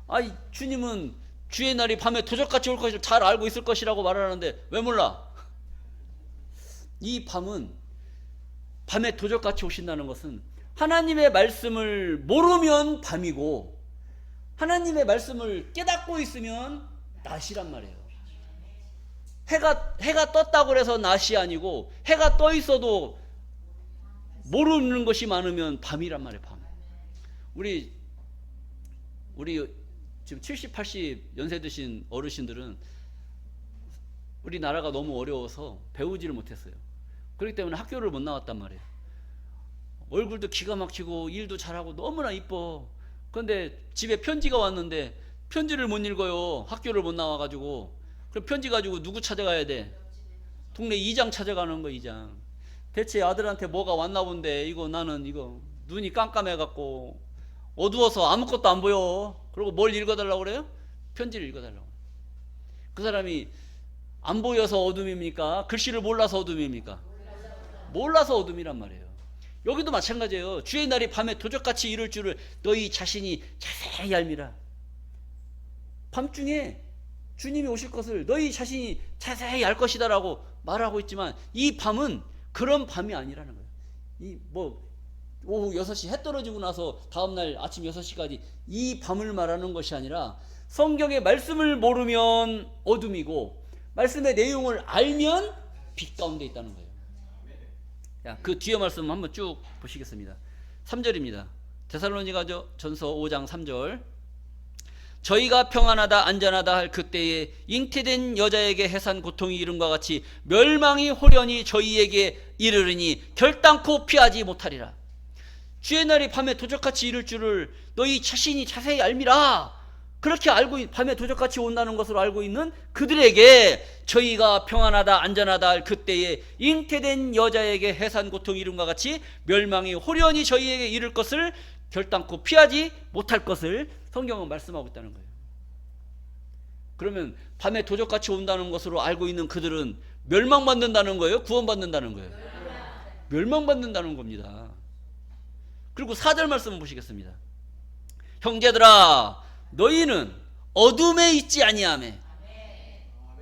아니, 주님은 주의 날이 밤에 도적같이 올 것을 잘 알고 있을 것이라고 말하는데 왜 몰라? 이 밤은, 밤에 도적같이 오신다는 것은 하나님의 말씀을 모르면 밤이고 하나님의 말씀을 깨닫고 있으면 낮이란 말이에요. 해가 떴다고 해서 낮이 아니고, 해가 떠 있어도 모르는 것이 많으면 밤이란 말이에요. 밤. 우리 지금 70, 80 연세 드신 어르신들은 우리나라가 너무 어려워서 배우지를 못했어요. 그렇기 때문에 학교를 못 나왔단 말이에요. 얼굴도 기가 막히고 일도 잘하고 너무나 이뻐. 그런데 집에 편지가 왔는데 편지를 못 읽어요. 학교를 못 나와가지고. 그럼 편지 가지고 누구 찾아가야 돼? 동네 이장 찾아가는 거, 이장. 대체 아들한테 뭐가 왔나 본데 나는 눈이 깜깜해갖고 어두워서 아무것도 안 보여. 그리고 뭘 읽어달라고 그래요? 편지를 읽어달라고. 그 사람이 안 보여서 어둠입니까? 글씨를 몰라서 어둠입니까? 몰라서 어둠이란 말이에요. 여기도 마찬가지예요. 주의 날이 밤에 도적같이 이룰 줄을 너희 자신이 자세히 알미라. 밤중에 주님이 오실 것을 너희 자신이 자세히 알 것이다 라고 말하고 있지만, 이 밤은 그런 밤이 아니라는 거예요. 오후 6시 해 떨어지고 나서 다음날 아침 6시까지 이 밤을 말하는 것이 아니라, 성경의 말씀을 모르면 어둠이고 말씀의 내용을 알면 빛 가운데 있다는 거예요. 그 뒤에 말씀 한번 쭉 보시겠습니다. 3절입니다. 데살로니가전서 5장 3절. 저희가 평안하다 안전하다 할 그때에 잉태된 여자에게 해산 고통이 이름과 같이 멸망이 호련히 저희에게 이르르니 결단코 피하지 못하리라. 주의 날이 밤에 도적같이 이를 줄을 너희 자신이 자세히 알미라. 그렇게 알고, 밤에 도적같이 온다는 것으로 알고 있는 그들에게 저희가 평안하다 안전하다 할 그때에 잉태된 여자에게 해산 고통이 이름과 같이 멸망이 호련히 저희에게 이를 것을 결단코 피하지 못할 것을 성경은 말씀하고 있다는 거예요. 그러면 밤에 도적같이 온다는 것으로 알고 있는 그들은 멸망받는다는 거예요? 구원받는다는 거예요? 멸망받는다는 겁니다. 그리고 4절 말씀을 보시겠습니다. 형제들아 너희는 어둠에 있지 아니하며.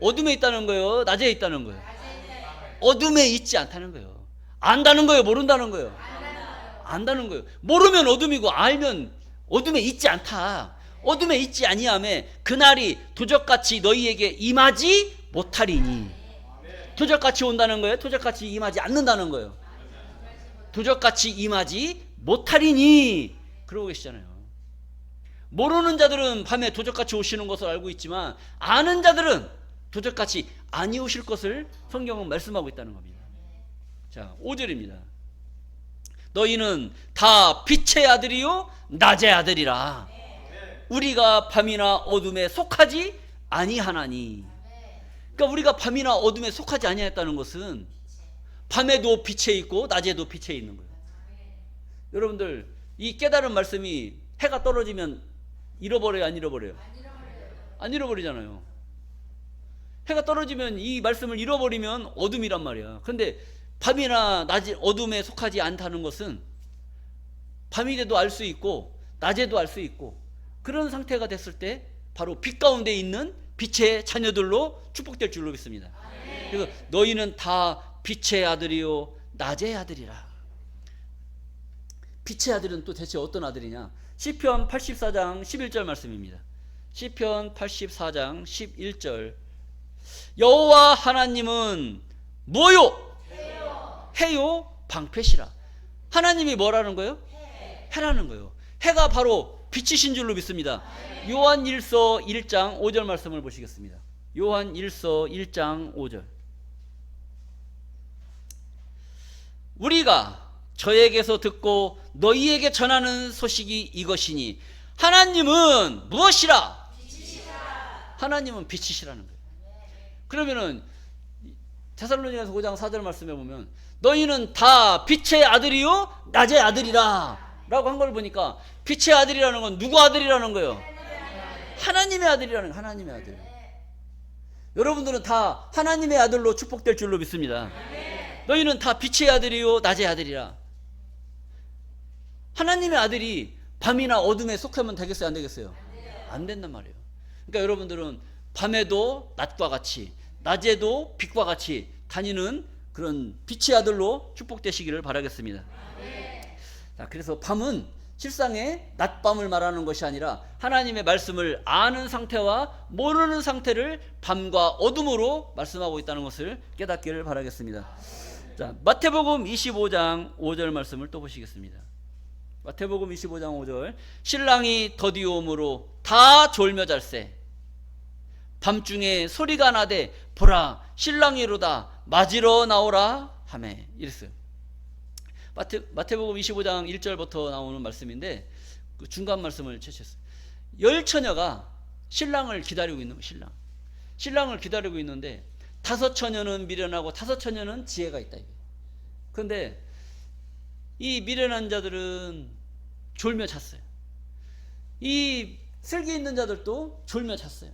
어둠에 있다는 거예요? 낮에 있다는 거예요? 어둠에 있지 않다는 거예요. 안다는 거예요? 모른다는 거예요? 안다는 거예요. 모르면 어둠이고 알면 어둠에 있지 않다. 어둠에 있지 아니하며 그날이 도적같이 너희에게 임하지 못하리니. 도적같이 온다는 거예요? 도적같이 임하지 않는다는 거예요? 도적같이 임하지 못하리니. 그러고 계시잖아요. 모르는 자들은 밤에 도적같이 오시는 것을 알고 있지만, 아는 자들은 도적같이 아니 오실 것을 성경은 말씀하고 있다는 겁니다. 자, 5절입니다. 너희는 다 빛의 아들이요 낮의 아들이라. 우리가 밤이나 어둠에 속하지 아니하나니. 그러니까 우리가 밤이나 어둠에 속하지 아니했다는 것은 밤에도 빛에 있고 낮에도 빛에 있는 거예요. 여러분들, 이 깨달은 말씀이 해가 떨어지면 잃어버려요, 안 잃어버려요? 안 잃어버리잖아요. 해가 떨어지면 이 말씀을 잃어버리면 어둠이란 말이야. 그런데 밤이나 낮이 어둠에 속하지 않다는 것은 밤이 돼도 알 수 있고 낮에도 알 수 있고, 그런 상태가 됐을 때 바로 빛 가운데 있는 빛의 자녀들로 축복될 줄로 믿습니다. 그래서 너희는 다 빛의 아들이요 낮의 아들이라. 빛의 아들은 또 대체 어떤 아들이냐? 시편 84장 11절 말씀입니다. 시편 84장 11절. 여호와 하나님은 뭐요? 해요 방패시라. 하나님이 뭐라는 거예요? 해라는 거예요. 해가 바로 빛이신 줄로 믿습니다. 요한 1서 1장 5절 말씀을 보시겠습니다. 요한 1서 1장 5절. 우리가 저에게서 듣고 너희에게 전하는 소식이 이것이니 하나님은 무엇이라? 빛이시라. 하나님은 빛이시라는 거예요. 그러면은 데살로니가서 5장 4절 말씀에 보면 너희는 다 빛의 아들이요 낮의 아들이라 라고 한 걸 보니까 빛의 아들이라는 건 누구 아들이라는 거예요? 하나님의 아들이라는 거예요. 하나님의 아들. 여러분들은 다 하나님의 아들로 축복될 줄로 믿습니다. 너희는 다 빛의 아들이요 낮의 아들이라. 하나님의 아들이 밤이나 어둠에 속하면 되겠어요? 안 되겠어요? 안 된단 말이에요. 그러니까 여러분들은 밤에도 낮과 같이 낮에도 빛과 같이 다니는 그런 빛의 아들로 축복되시기를 바라겠습니다. 자, 그래서 밤은 실상의 낮밤을 말하는 것이 아니라 하나님의 말씀을 아는 상태와 모르는 상태를 밤과 어둠으로 말씀하고 있다는 것을 깨닫기를 바라겠습니다. 자, 마태복음 25장 5절 말씀을 또 보시겠습니다. 마태복음 25장 5절. 신랑이 더디오므로 다 졸며 잘세 밤중에 소리가 나되 보라 신랑이로다 맞으러 나오라 하매 이랬어요. 마태복음 25장 1절부터 나오는 말씀인데 그 중간 말씀을 채쳤어요. 열 처녀가 신랑을 기다리고 있는 거예요. 신랑을 기다리고 있는데 다섯 처녀는 미련하고 다섯 처녀는 지혜가 있다. 그런데 이 미련한 자들은 졸며 잤어요. 이 슬기 있는 자들도 졸며 잤어요.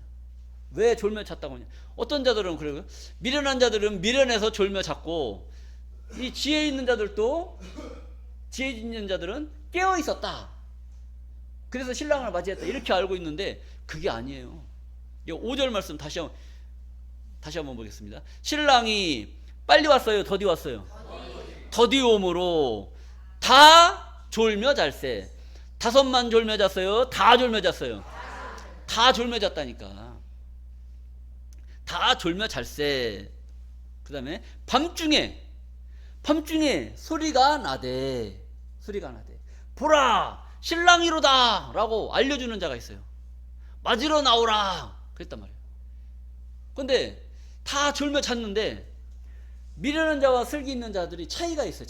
왜 졸며 잤다고 하냐? 어떤 자들은 그래요. 미련한 자들은 미련해서 졸며 잤고 이 지혜 있는 자들도 지혜 있는 자들은 깨어 있었다. 그래서 신랑을 맞이했다. 이렇게 알고 있는데 그게 아니에요. 5절 말씀 다시 한번 보겠습니다. 신랑이 빨리 왔어요? 더디 왔어요? 더디 오므로 다 졸며 잘세. 다섯만 졸며 잤어요? 다 졸며 잤어요? 다 졸며 잤다니까. 다 졸며 잘세. 그 다음에 밤중에 소리가 나대. 보라 신랑이로다 라고 알려주는 자가 있어요. 맞으러 나오라 그랬단 말이에요. 근데 다 졸며 잤는데 미련한 자와 슬기 있는 자들이 차이가 있어요.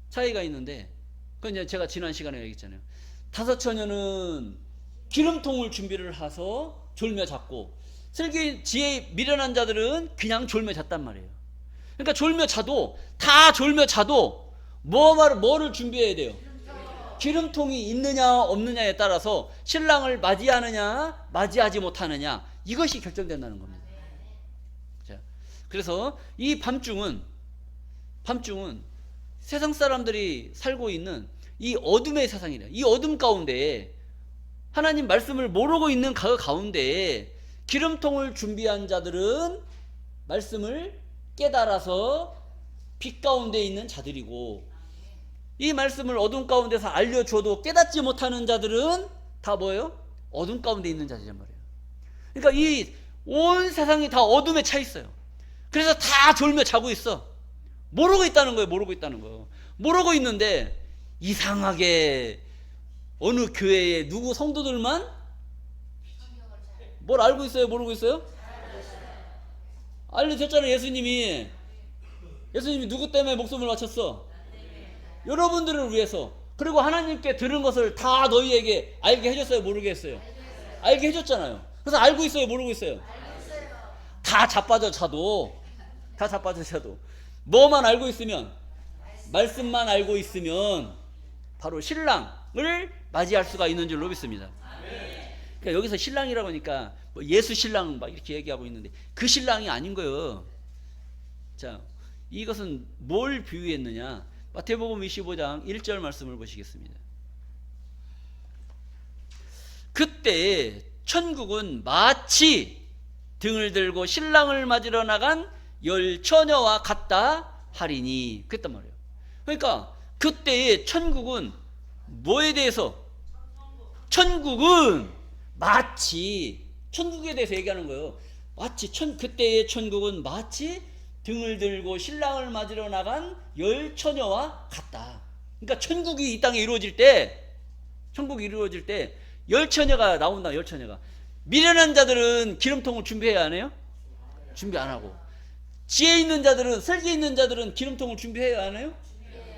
차이가 있는데 그건 이제 제가 지난 시간에 얘기했잖아요. 다섯 처녀는 기름통을 준비를 해서 졸며 잤고 슬기 지혜 미련한 자들은 그냥 졸며 잤단 말이에요. 그러니까 다 졸며 자도 뭐를 준비해야 돼요? 기름통이 있느냐 없느냐에 따라서 신랑을 맞이하느냐 맞이하지 못하느냐 이것이 결정된다는 겁니다. 자, 그래서 이 밤중은 세상 사람들이 살고 있는 이 어둠의 세상이래요. 이 어둠 가운데에 하나님 말씀을 모르고 있는 그 가운데에 기름통을 준비한 자들은 말씀을 깨달아서 빛 가운데 있는 자들이고 이 말씀을 어둠 가운데서 알려줘도 깨닫지 못하는 자들은 다 뭐예요? 어둠 가운데 있는 자들이란 말이에요. 그러니까 이 온 세상이 다 어둠에 차 있어요. 그래서 다 졸며 자고 있어. 모르고 있다는 거예요. 모르고 있는데 이상하게 어느 교회에 누구 성도들만 뭘 알고 있어요? 모르고 있어요? 알려줬잖아요. 예수님이 누구 때문에 목숨을 바쳤어? 여러분들을 위해서. 그리고 하나님께 들은 것을 다 너희에게 알게 해줬어요? 모르게 했어요? 알게 해줬잖아요. 그래서 알고 있어요? 모르고 있어요? 다 자빠져 자도 뭐만 알고 있으면 말씀만 알고 있으면 바로 신랑을 맞이할 수가 있는 줄로 믿습니다. 그러니까 여기서 신랑이라고 하니까 뭐 예수 신랑 막 이렇게 얘기하고 있는데 그 신랑이 아닌 거예요. 자, 이것은 뭘 비유했느냐? 마태복음 25장 1절 말씀을 보시겠습니다. 그때 천국은 마치 등을 들고 신랑을 맞으러 나간 열 처녀와 같다 하리니 그랬단 말이에요. 그러니까 그때의 천국은 뭐에 대해서? 천국은 마치 천국에 대해서 얘기하는 거예요. 그때의 천국은 마치 등을 들고 신랑을 맞으러 나간 열 처녀와 같다. 그러니까 천국이 이 땅에 이루어질 때 천국이 이루어질 때 열처녀가 나온다. 열처녀가. 미련한 자들은 기름통을 준비해야 안 해요? 준비 안 하고. 지혜 있는 자들은, 설계 있는 자들은 기름통을 준비해야 안 해요?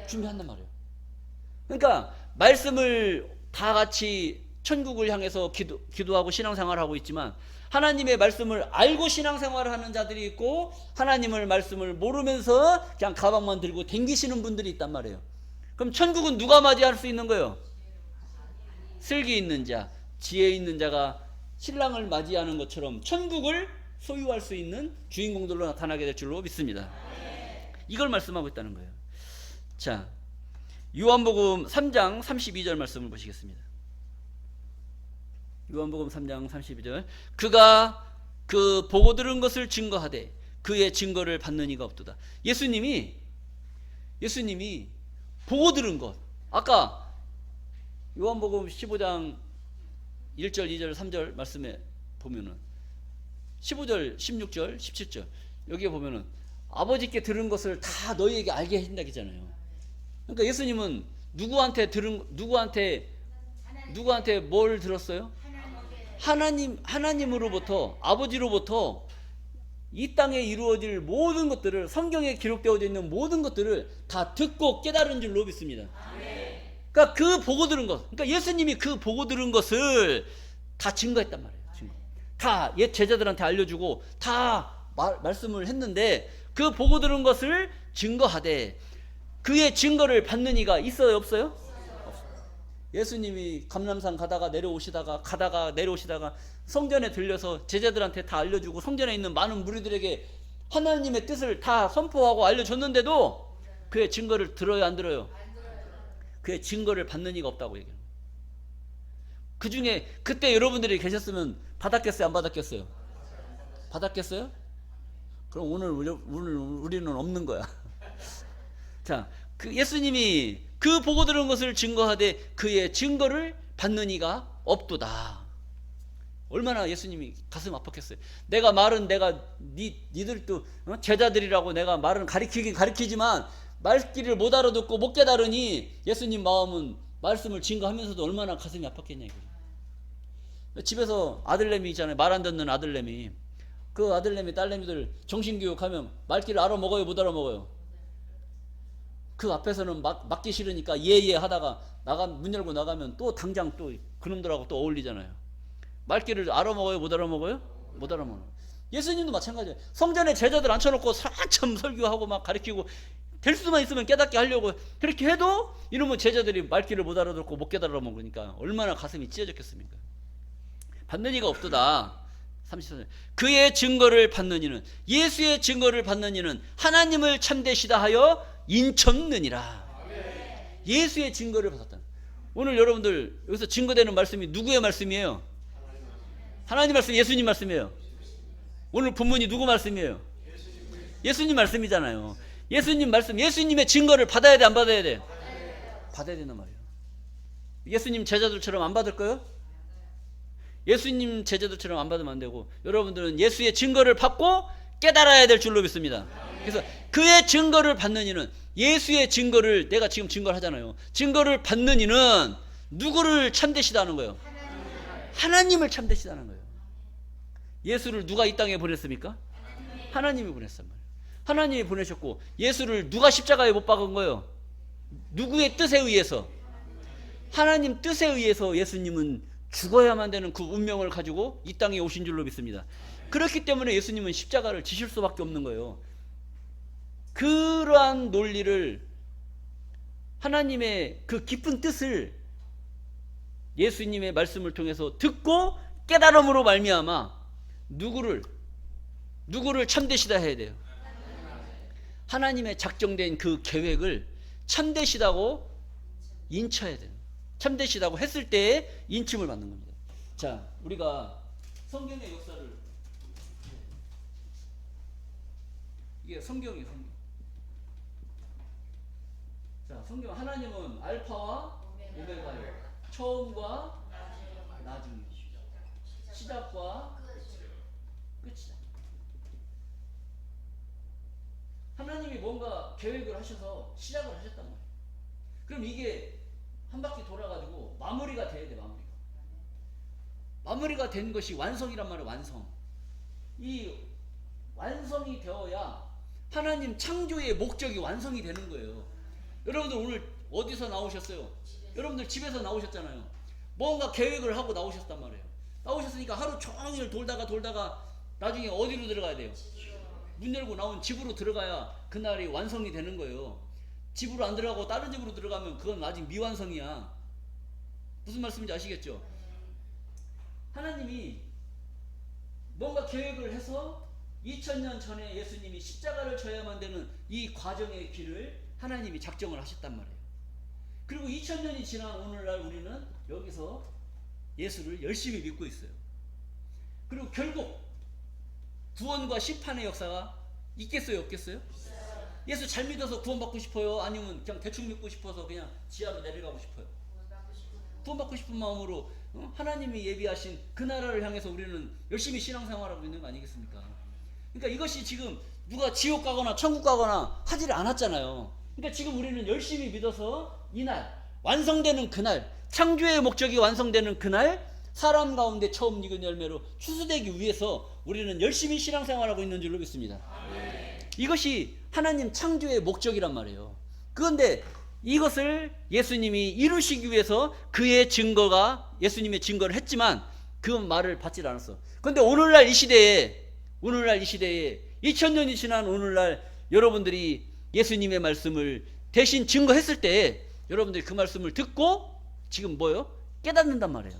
준비한단 말이에요. 그러니까 말씀을 다 같이 천국을 향해서 기도하고 신앙생활을 하고 있지만, 하나님의 말씀을 알고 신앙생활을 하는 자들이 있고, 하나님의 말씀을 모르면서 그냥 가방만 들고 댕기시는 분들이 있단 말이에요. 그럼 천국은 누가 맞이할 수 있는 거예요? 슬기 있는 자, 지혜 있는 자가 신랑을 맞이하는 것처럼 천국을 소유할 수 있는 주인공들로 나타나게 될 줄로 믿습니다. 이걸 말씀하고 있다는 거예요. 자, 요한복음 3장 32절 말씀을 보시겠습니다. 요한복음 3장 32절. 그가 그 보고 들은 것을 증거하되 그의 증거를 받는 이가 없도다. 예수님이 보고 들은 것, 아까 요한복음 15장 1절, 2절, 3절 말씀에 보면은 15절, 16절, 17절 여기에 보면은 아버지께 들은 것을 다 너희에게 알게 해준다고 했잖아요. 그러니까 예수님은 누구한테 뭘 들었어요? 하나님으로부터, 아버지로부터 이 땅에 이루어질 모든 것들을, 성경에 기록되어 있는 모든 것들을 다 듣고 깨달은 줄로 믿습니다. 그러니까 그 보고 들은 것, 그러니까 예수님이 그 보고 들은 것을 다 증거했단 말이에요. 다 옛 제자들한테 알려주고 다 말씀을 했는데, 그 보고 들은 것을 증거하되 그의 증거를 받는 이가 있어요, 없어요? 예수님이 감람산 가다가 내려오시다가 성전에 들려서 제자들한테 다 알려주고 성전에 있는 많은 무리들에게 하나님의 뜻을 다 선포하고 알려줬는데도 그의 증거를 들어요, 안 들어요? 그의 증거를 받는 이가 없다고 얘기해요. 그 중에 그때 여러분들이 계셨으면 받았겠어요, 안 받았겠어요? 받았겠어요? 그럼 오늘 우리는 없는 거야. 자, 그 예수님이 그 보고 들은 것을 증거하되 그의 증거를 받는 이가 없도다. 얼마나 예수님이 가슴 아팠겠어요. 내가 니들도 제자들이라고 내가 말은 가리키지만 말귀를 못 알아듣고 못 깨달으니 예수님 마음은 말씀을 증거하면서도 얼마나 가슴이 아팠겠냐 이거예요. 집에서 아들내미 있잖아요. 말 안 듣는 아들내미. 그 아들내미 딸내미들 정신교육하면 말귀를 알아먹어요, 못 알아먹어요? 그 앞에서는 맞기 싫으니까 예예 하다가 문 열고 나가면 또 당장 또 그놈들하고 또 어울리잖아요. 말귀를 알아먹어요, 못 알아먹어요? 못 알아먹어요. 예수님도 마찬가지예요. 성전에 제자들 앉혀놓고 한참 설교하고 막 가르치고 될 수만 있으면 깨닫게 하려고 그렇게 해도 이놈의 제자들이 말귀를 못 알아듣고 못 깨달아 먹으니까 얼마나 가슴이 찢어졌겠습니까? 받는 이가 없도다. 34절. 그의 증거를 받는 이는, 예수의 증거를 받는 이는 하나님을 참되시다 하여 인쳤느니라. 예수의 증거를 받았다. 오늘 여러분들 여기서 증거되는 말씀이 누구의 말씀이에요? 하나님 말씀, 예수님 말씀이에요. 오늘 본문이 누구 말씀이에요? 예수님 말씀이잖아요. 예수님 말씀, 예수님의 증거를 받아야 돼, 안 받아야 돼? 받아야 된단 말이에요. 예수님 제자들처럼 안 받을 거예요? 예수님 제자들처럼 안 받으면 안 되고, 여러분들은 예수의 증거를 받고 깨달아야 될 줄로 믿습니다. 그래서 그의 증거를 받는 이는, 예수의 증거를, 내가 지금 증거를 하잖아요. 증거를 받는 이는 누구를 참되시다는 거예요? 하나님을 참되시다는 거예요. 예수를 누가 이 땅에 보냈습니까? 하나님이 보냈단 말이에요. 하나님이 보내셨고, 예수를 누가 십자가에 못 박은 거예요? 누구의 뜻에 의해서? 하나님 뜻에 의해서 예수님은 죽어야만 되는 그 운명을 가지고 이 땅에 오신 줄로 믿습니다. 그렇기 때문에 예수님은 십자가를 지실 수밖에 없는 거예요. 그러한 논리를, 하나님의 그 깊은 뜻을 예수님의 말씀을 통해서 듣고 깨달음으로 말미암아 누구를 참되시다 해야 돼요. 하나님의 작정된 그 계획을 참되시다고 인쳐야 돼요. 참되시다고 했을 때에 인침을 받는 겁니다. 자, 우리가 성경의 역사를, 이게 성경이에요, 성경. 자, 성경, 하나님은 알파와 오메가예요. 처음과 나중에, 시작과 끝이다. 하나님이 뭔가 계획을 하셔서 시작을 하셨단 말이에요. 그럼 이게 한 바퀴 돌아가지고 마무리가 돼야 돼. 마무리가 된 것이 완성이란 말이에요. 완성. 이 완성이 되어야 하나님 창조의 목적이 완성이 되는 거예요. 여러분들 오늘 어디서 나오셨어요? 여러분들 집에서 나오셨잖아요. 뭔가 계획을 하고 나오셨단 말이에요. 나오셨으니까 하루 종일 돌다가 나중에 어디로 들어가야 돼요? 문 열고 나온 집으로 들어가야 그날이 완성이 되는 거예요. 집으로 안 들어가고 다른 집으로 들어가면 그건 아직 미완성이야. 무슨 말씀인지 아시겠죠? 하나님이 뭔가 계획을 해서 2000년 전에 예수님이 십자가를 져야만 되는 이 과정의 길을 하나님이 작정을 하셨단 말이에요. 그리고 2000년이 지난 오늘날 우리는 여기서 예수를 열심히 믿고 있어요. 그리고 결국 구원과 심판의 역사가 있겠어요, 없겠어요? 예수 잘 믿어서 구원받고 싶어요? 아니면 그냥 대충 믿고 싶어서 그냥 지하로 내려가고 싶어요? 구원받고 싶은 마음으로 하나님이 예비하신 그 나라를 향해서 우리는 열심히 신앙생활하고 있는 거 아니겠습니까? 그러니까 이것이 지금 누가 지옥 가거나 천국 가거나 하지를 않았잖아요. 그러니까 지금 우리는 열심히 믿어서 이날 완성되는 그날, 창조의 목적이 완성되는 그날, 사람 가운데 처음 익은 열매로 추수되기 위해서 우리는 열심히 신앙생활하고 있는 줄로 믿습니다. 이것이 하나님 창조의 목적이란 말이에요. 그런데 이것을 예수님이 이루시기 위해서 그의 증거가 예수님의 증거를 했지만 그 말을 받질 않았어. 그런데 오늘날 이 시대에 2000년이 지난 오늘날 여러분들이 예수님의 말씀을 대신 증거했을 때 여러분들이 그 말씀을 듣고 지금 뭐요? 깨닫는단 말이에요.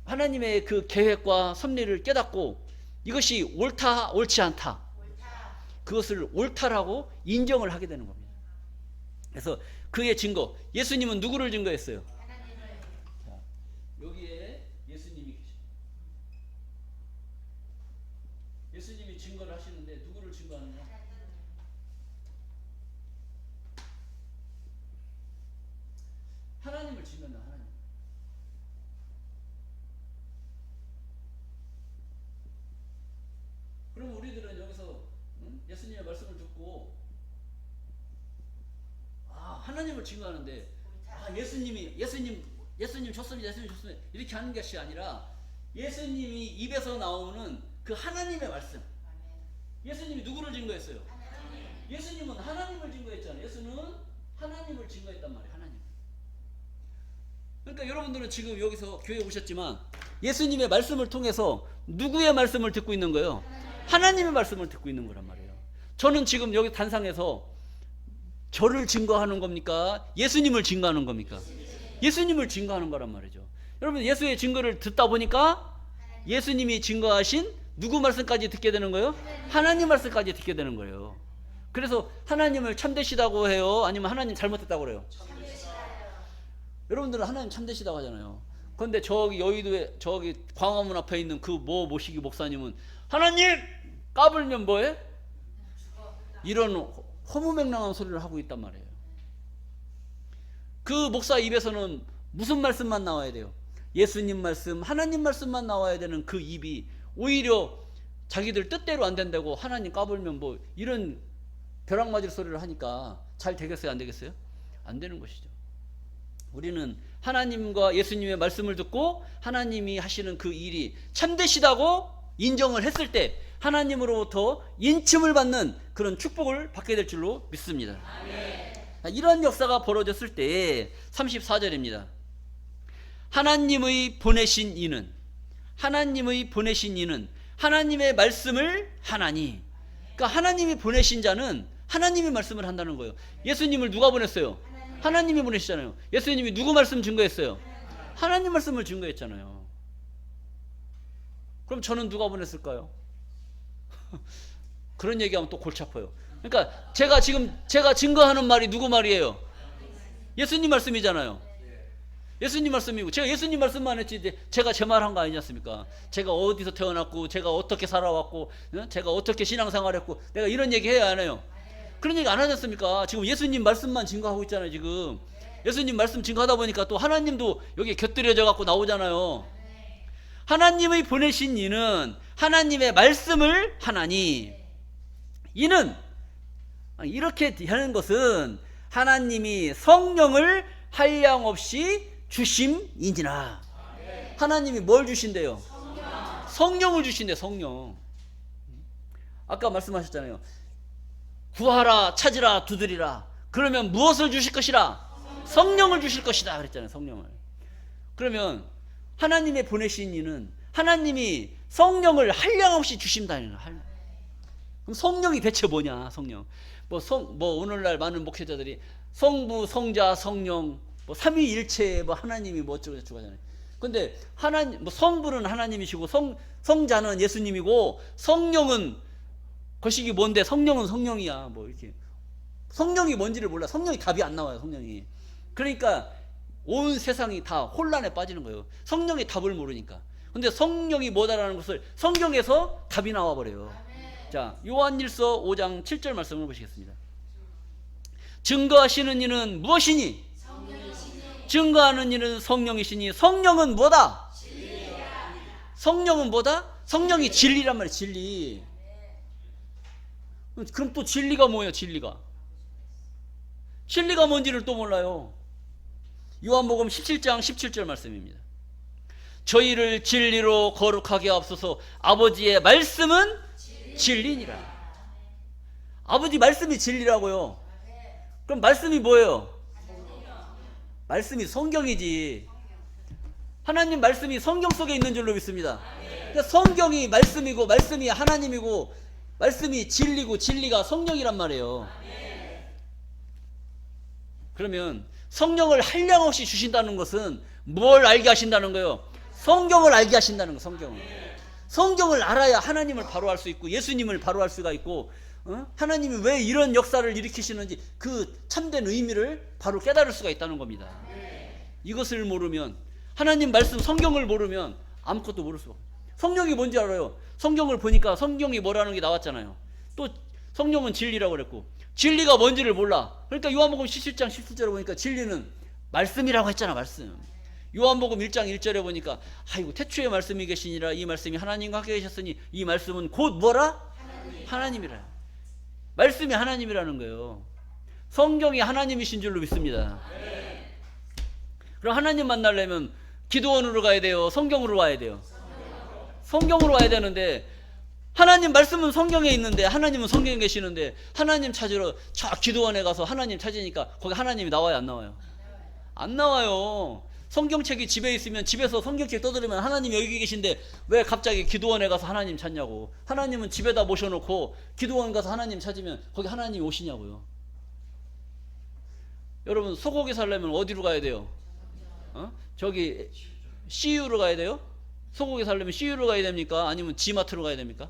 하나님의 그 계획과 섭리를 깨닫고 이것이 옳다 옳지 않다, 그것을 옳다라고 인정을 하게 되는 겁니다. 그래서 그의 증거, 예수님은 누구를 증거했어요? 자, 여기에 예수님이 계십니다. 예수님이 증거를 하시는데 누구를 증거하느냐? 하나님을 증거한다. 하나님. 그럼 우리들은 여기서 예수님의 말씀을 듣고 하나님을 증거하는데 예수님 좋습니다. 이렇게 하는 것이 아니라 예수님이 입에서 나오는 그 하나님의 말씀. 예수님이 누구를 증거했어요? 예수님은 하나님을 증거했잖아요. 예수는 하나님을 증거했단 말이에요. 하나님. 그러니까 여러분들은 지금 여기서 교회에 오셨지만 예수님의 말씀을 통해서 누구의 말씀을 듣고 있는 거예요? 하나님의 말씀을 듣고 있는 거란 말이에요. 저는 지금 여기 단상에서 저를 증거하는 겁니까? 예수님을 증거하는 겁니까? 예수님을 증거하는 거란 말이죠. 여러분, 예수의 증거를 듣다 보니까 예수님이 증거하신 누구 말씀까지 듣게 되는 거예요? 하나님 말씀까지 듣게 되는 거예요. 그래서 하나님을 참되시다고 해요? 아니면 하나님 잘못했다고 그래요? 여러분들은 하나님 참되시다고 하잖아요. 그런데 저기 여의도에 저기 광화문 앞에 있는 그 모시기 목사님은 하나님 까불면 뭐해? 이런 허무맹랑한 소리를 하고 있단 말이에요. 그 목사 입에서는 무슨 말씀만 나와야 돼요? 예수님 말씀, 하나님 말씀만 나와야 되는 그 입이 오히려 자기들 뜻대로 안 된다고 하나님 까불면 뭐 이런 벼락맞을 소리를 하니까 잘 되겠어요? 안 되겠어요? 안 되는 것이죠. 우리는 하나님과 예수님의 말씀을 듣고 하나님이 하시는 그 일이 참되시다고 인정을 했을 때 하나님으로부터 인침을 받는 그런 축복을 받게 될 줄로 믿습니다. 아멘. 이러한 역사가 벌어졌을 때 34절입니다. 하나님의 보내신 이는 하나님의 말씀을 하나니. 그러니까 하나님이 보내신 자는 하나님의 말씀을 한다는 거예요. 예수님을 누가 보냈어요? 하나님이 보내시잖아요. 예수님이 누구 말씀 증거했어요? 하나님 말씀을 증거했잖아요. 그럼 저는 누가 보냈을까요? 그런 얘기하면 또 골치 아파요. 그러니까 제가 증거하는 말이 누구 말이에요? 예수님 말씀이잖아요. 예수님 말씀이고 제가 예수님 말씀만 했지 제가 제 말 한 거 아니지 않습니까? 제가 어디서 태어났고 제가 어떻게 살아왔고 제가 어떻게 신앙생활했고 내가 이런 얘기 해야 안 해요? 그런 얘기 안 하지 않습니까? 지금 예수님 말씀만 증거하고 있잖아요. 지금 예수님 말씀 증거하다 보니까 또 하나님도 여기 곁들여져 갖고 나오잖아요. 하나님의 보내신 이는 하나님의 말씀을 하나니. 이는 이렇게 하는 것은 하나님이 성령을 한량없이 주심이니라. 하나님이 뭘 주신대요? 성령을 주신대. 성령. 아까 말씀하셨잖아요. 구하라, 찾으라, 두드리라. 그러면 무엇을 주실 것이라? 성령을 주실 것이다 그랬잖아요. 성령을. 그러면 하나님의 보내신 이는 하나님이 성령을 한량없이 주신다는 거예요. 그럼 성령이 대체 뭐냐? 성령. 뭐 오늘날 많은 목회자들이 성부, 성자, 성령, 뭐 삼위일체, 뭐 하나님이 뭐 어쩌고 저쩌고 하잖아요. 근데 하나님, 뭐 성부는 하나님이시고 성자는 예수님이고 성령은 거시기 뭔데? 성령은 성령이야. 뭐 이렇게 성령이 뭔지를 몰라. 성령이 답이 안 나와요. 성령이. 그러니까 온 세상이 다 혼란에 빠지는 거예요. 성령이 답을 모르니까. 근데 성령이 뭐다라는 것을 성경에서 답이 나와 버려요. 자, 요한일서 5장 7절 말씀을 보시겠습니다. 증거하시는 이는 무엇이니? 증거하는 이는 성령이시니 성령은 뭐다? 진리라. 성령은 뭐다? 성령이 진리란 말이에요. 진리. 그럼 또 진리가 뭐예요? 진리가 뭔지를 또 몰라요. 요한복음 17장 17절 말씀입니다. 저희를 진리로 거룩하게 하옵소서. 아버지의 말씀은 진리니라. 아버지 말씀이 진리라고요. 그럼 말씀이 뭐예요? 말씀이 성경이지. 하나님 말씀이 성경 속에 있는 줄로 믿습니다. 그러니까 성경이 말씀이고 말씀이 하나님이고 말씀이 진리고 진리가 성령이란 말이에요. 그러면 성령을 한량없이 주신다는 것은 뭘 알게 하신다는 거예요? 성경을 알게 하신다는 거예요. 성경을 알아야 하나님을 바로 알 수 있고 예수님을 바로 알 수가 있고 하나님이 왜 이런 역사를 일으키시는지 그 참된 의미를 바로 깨달을 수가 있다는 겁니다. 이것을 모르면 하나님 말씀 성경을 모르면 아무것도 모를 수가 없어요. 성령이 뭔지 알아요. 성경을 보니까 성경이 뭐라는 게 나왔잖아요. 또 성령은 진리라고 그랬고 진리가 뭔지를 몰라. 그러니까 요한복음 17장 17절에 보니까 진리는 말씀이라고 했잖아. 말씀. 요한복음 1장 1절에 보니까 아이고 태초에 말씀이 계시니라. 이 말씀이 하나님과 함께 계셨으니 이 말씀은 곧 뭐라? 하나님이라. 말씀이 하나님이라는 거예요. 성경이 하나님이신 줄로 믿습니다. 그럼 하나님 만나려면 기도원으로 가야 돼요? 성경으로 와야 돼요? 성경으로 와야 되는데 하나님 말씀은 성경에 있는데 하나님은 성경에 계시는데 하나님 찾으러 저 기도원에 가서 하나님 찾으니까 거기 하나님이 나와요? 안 나와요? 안 나와요. 성경책이 집에 있으면 집에서 성경책 떠들으면 하나님 여기 계신데 왜 갑자기 기도원에 가서 하나님 찾냐고. 하나님은 집에다 모셔놓고 기도원 가서 하나님 찾으면 거기 하나님이 오시냐고요. 여러분 소고기 살려면 어디로 가야 돼요? 저기 CU로 가야 돼요? 소고기 살려면 CU로 가야 됩니까? 아니면 G마트로 가야 됩니까?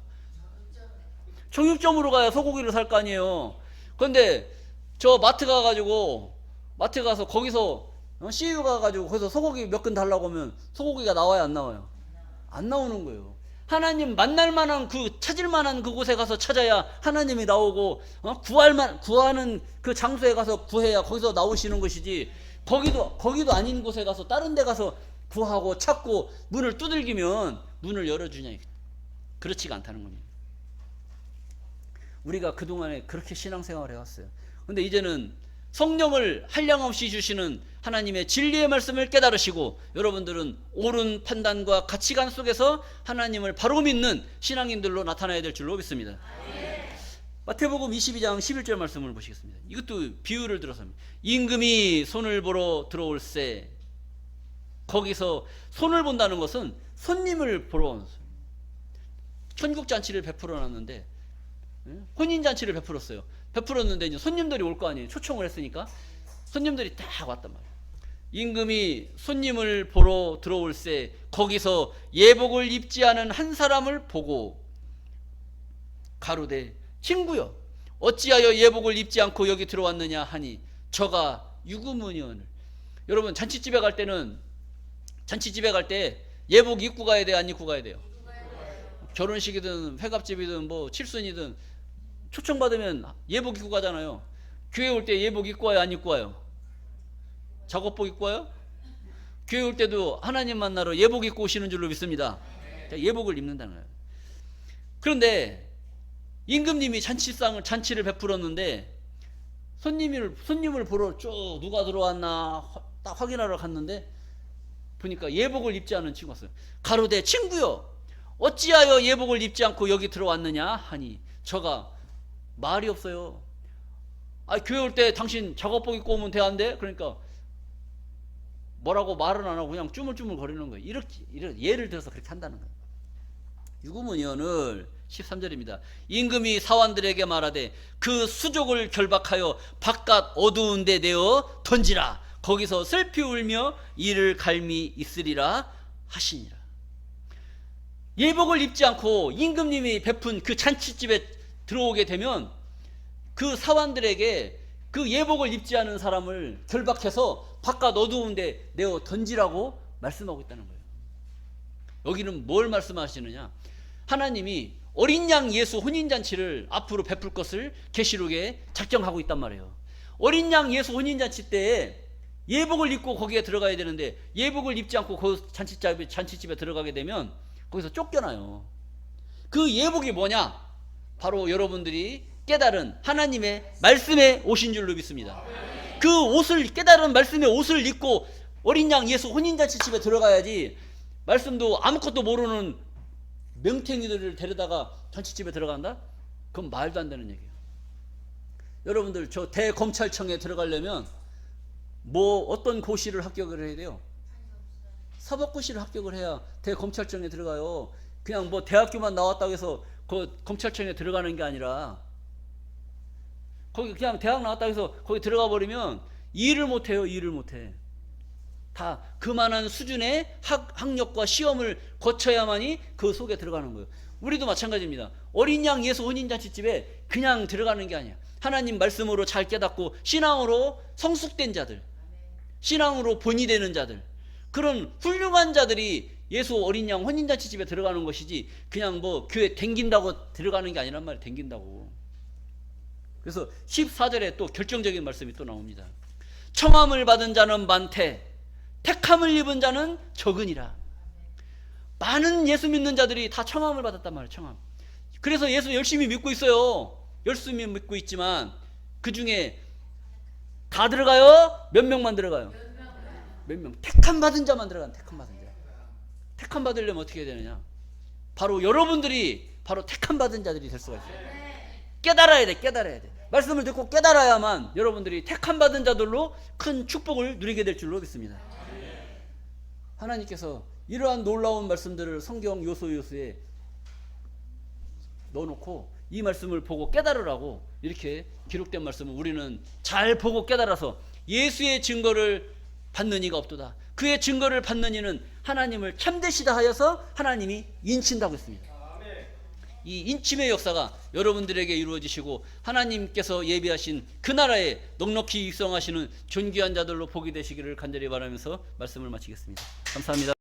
정육점으로 가야 소고기를 살 거 아니에요. 그런데 저 마트 가가지고 마트 가서 거기서 CU 가가지고 거기서 소고기 몇 근 달라고 하면 소고기가 나와요? 안 나와요? 안 나오는 거예요. 하나님 만날 만한 찾을 만한 그곳에 가서 찾아야 하나님이 나오고 구하는 그 장소에 가서 구해야 거기서 나오시는 것이지 거기도 아닌 곳에 가서 다른 데 가서 구하고 찾고 문을 두들기면 문을 열어주냐. 그렇지가 않다는 겁니다. 우리가 그동안에 그렇게 신앙생활을 해왔어요. 근데 이제는 성령을 한량없이 주시는 하나님의 진리의 말씀을 깨달으시고 여러분들은 옳은 판단과 가치관 속에서 하나님을 바로 믿는 신앙인들로 나타나야 될 줄로 믿습니다. 마태복음 22장 11절 말씀을 보시겠습니다. 이것도 비유를 들어서 임금이 손을 보러 들어올세. 거기서 손을 본다는 것은 손님을 보러 오는 거예요. 천국잔치를 베풀어 놨는데 혼인잔치를 베풀었어요. 베풀었는데 이제 손님들이 올 거 아니에요. 초청을 했으니까 손님들이 다 왔단 말이에요. 임금이 손님을 보러 들어올세. 거기서 예복을 입지 않은 한 사람을 보고 가로되 친구여 어찌하여 예복을 입지 않고 여기 들어왔느냐 하니 저가 유구문이오늘. 여러분 잔치집에 갈 때 예복 입고 가야 돼요? 안 입고 가야 돼요? 결혼식이든 회갑집이든 뭐 칠순이든 초청받으면 예복 입고 가잖아요. 교회 올 때 예복 입고 와요? 안 입고 와요? 작업복 입고 와요? 교회 올 때도 하나님 만나러 예복 입고 오시는 줄로 믿습니다. 예복을 입는다는 거예요. 그런데 임금님이 잔치를 베풀었는데 손님을 보러 쭉 누가 들어왔나 딱 확인하러 갔는데 보니까 예복을 입지 않은 친구가 왔어요. 가로되 친구여 어찌하여 예복을 입지 않고 여기 들어왔느냐 하니 저가 말이 없어요. 교회 올 때 당신 작업복 입고 오면 되는데 그러니까 뭐라고 말은 안 하고 그냥 쭈물쭈물 거리는 거예요. 이렇게 예를 들어서 그렇게 한다는 거예요. 유구문의원을 13절입니다. 임금이 사환들에게 말하되 그 수족을 결박하여 바깥 어두운 데 내어 던지라. 거기서 슬피 울며 이를 갈미 있으리라 하시니라. 예복을 입지 않고 임금님이 베푼 그 잔치집에 들어오게 되면 그 사환들에게 그 예복을 입지 않은 사람을 결박해서 바깥 어두운 데 내어 던지라고 말씀하고 있다는 거예요. 여기는 뭘 말씀하시느냐? 하나님이 어린 양 예수 혼인잔치를 앞으로 베풀 것을 계시록에 작정하고 있단 말이에요. 어린 양 예수 혼인잔치 때에 예복을 입고 거기에 들어가야 되는데 예복을 입지 않고 그 잔치집에 들어가게 되면 거기서 쫓겨나요. 그 예복이 뭐냐? 바로 여러분들이 깨달은 하나님의 말씀에 오신 줄로 믿습니다. 그 옷을 깨달은 말씀의 옷을 입고 어린 양 예수 혼인잔치 집에 들어가야지 말씀도 아무것도 모르는 명탱이들을 데려다가 잔치집에 들어간다? 그건 말도 안 되는 얘기예요. 여러분들 저 대검찰청에 들어가려면 어떤 고시를 합격을 해야 돼요? 사법고시를 합격을 해야 대검찰청에 들어가요. 그냥 대학교만 나왔다고 해서 그 검찰청에 들어가는 게 아니라 거기 그냥 대학 나왔다고 해서 거기 들어가 버리면 일을 못해요. 일을 못해. 다 그만한 수준의 학력과 시험을 거쳐야만이 그 속에 들어가는 거예요. 우리도 마찬가지입니다. 어린 양 예수 혼인잔치집에 그냥 들어가는 게 아니야. 하나님 말씀으로 잘 깨닫고 신앙으로 성숙된 자들, 신앙으로 본이 되는 자들, 그런 훌륭한 자들이 예수 어린 양 혼인잔치집에 들어가는 것이지 그냥 교회 댕긴다고 들어가는 게 아니란 말이에요. 댕긴다고. 그래서 14절에 또 결정적인 말씀이 또 나옵니다. 청함을 받은 자는 많되 택함을 입은 자는 적으니라. 많은 예수 믿는 자들이 다 청함을 받았단 말이에요. 청함. 그래서 예수 열심히 믿고 있어요. 열심히 믿고 있지만 그 중에 다 들어가요? 몇 명만 들어가요? 몇 명? 택함 받은 자만 들어가는 택함 받은 자. 택함 받으려면 어떻게 해야 되느냐? 바로 여러분들이 바로 택함 받은 자들이 될 수가 있어요. 깨달아야 돼. 깨달아야 돼. 말씀을 듣고 깨달아야만 여러분들이 택함 받은 자들로 큰 축복을 누리게 될 줄로 믿습니다. 하나님께서 이러한 놀라운 말씀들을 성경 요소에 넣어놓고 이 말씀을 보고 깨달으라고 이렇게 기록된 말씀을 우리는 잘 보고 깨달아서 예수의 증거를 받는 이가 없도다. 그의 증거를 받는 이는 하나님을 참되시다 하여서 하나님이 인친다고 했습니다. 이 인침의 역사가 여러분들에게 이루어지시고 하나님께서 예비하신 그 나라에 넉넉히 입성하시는 존귀한 자들로 복이 되시기를 간절히 바라면서 말씀을 마치겠습니다. 감사합니다.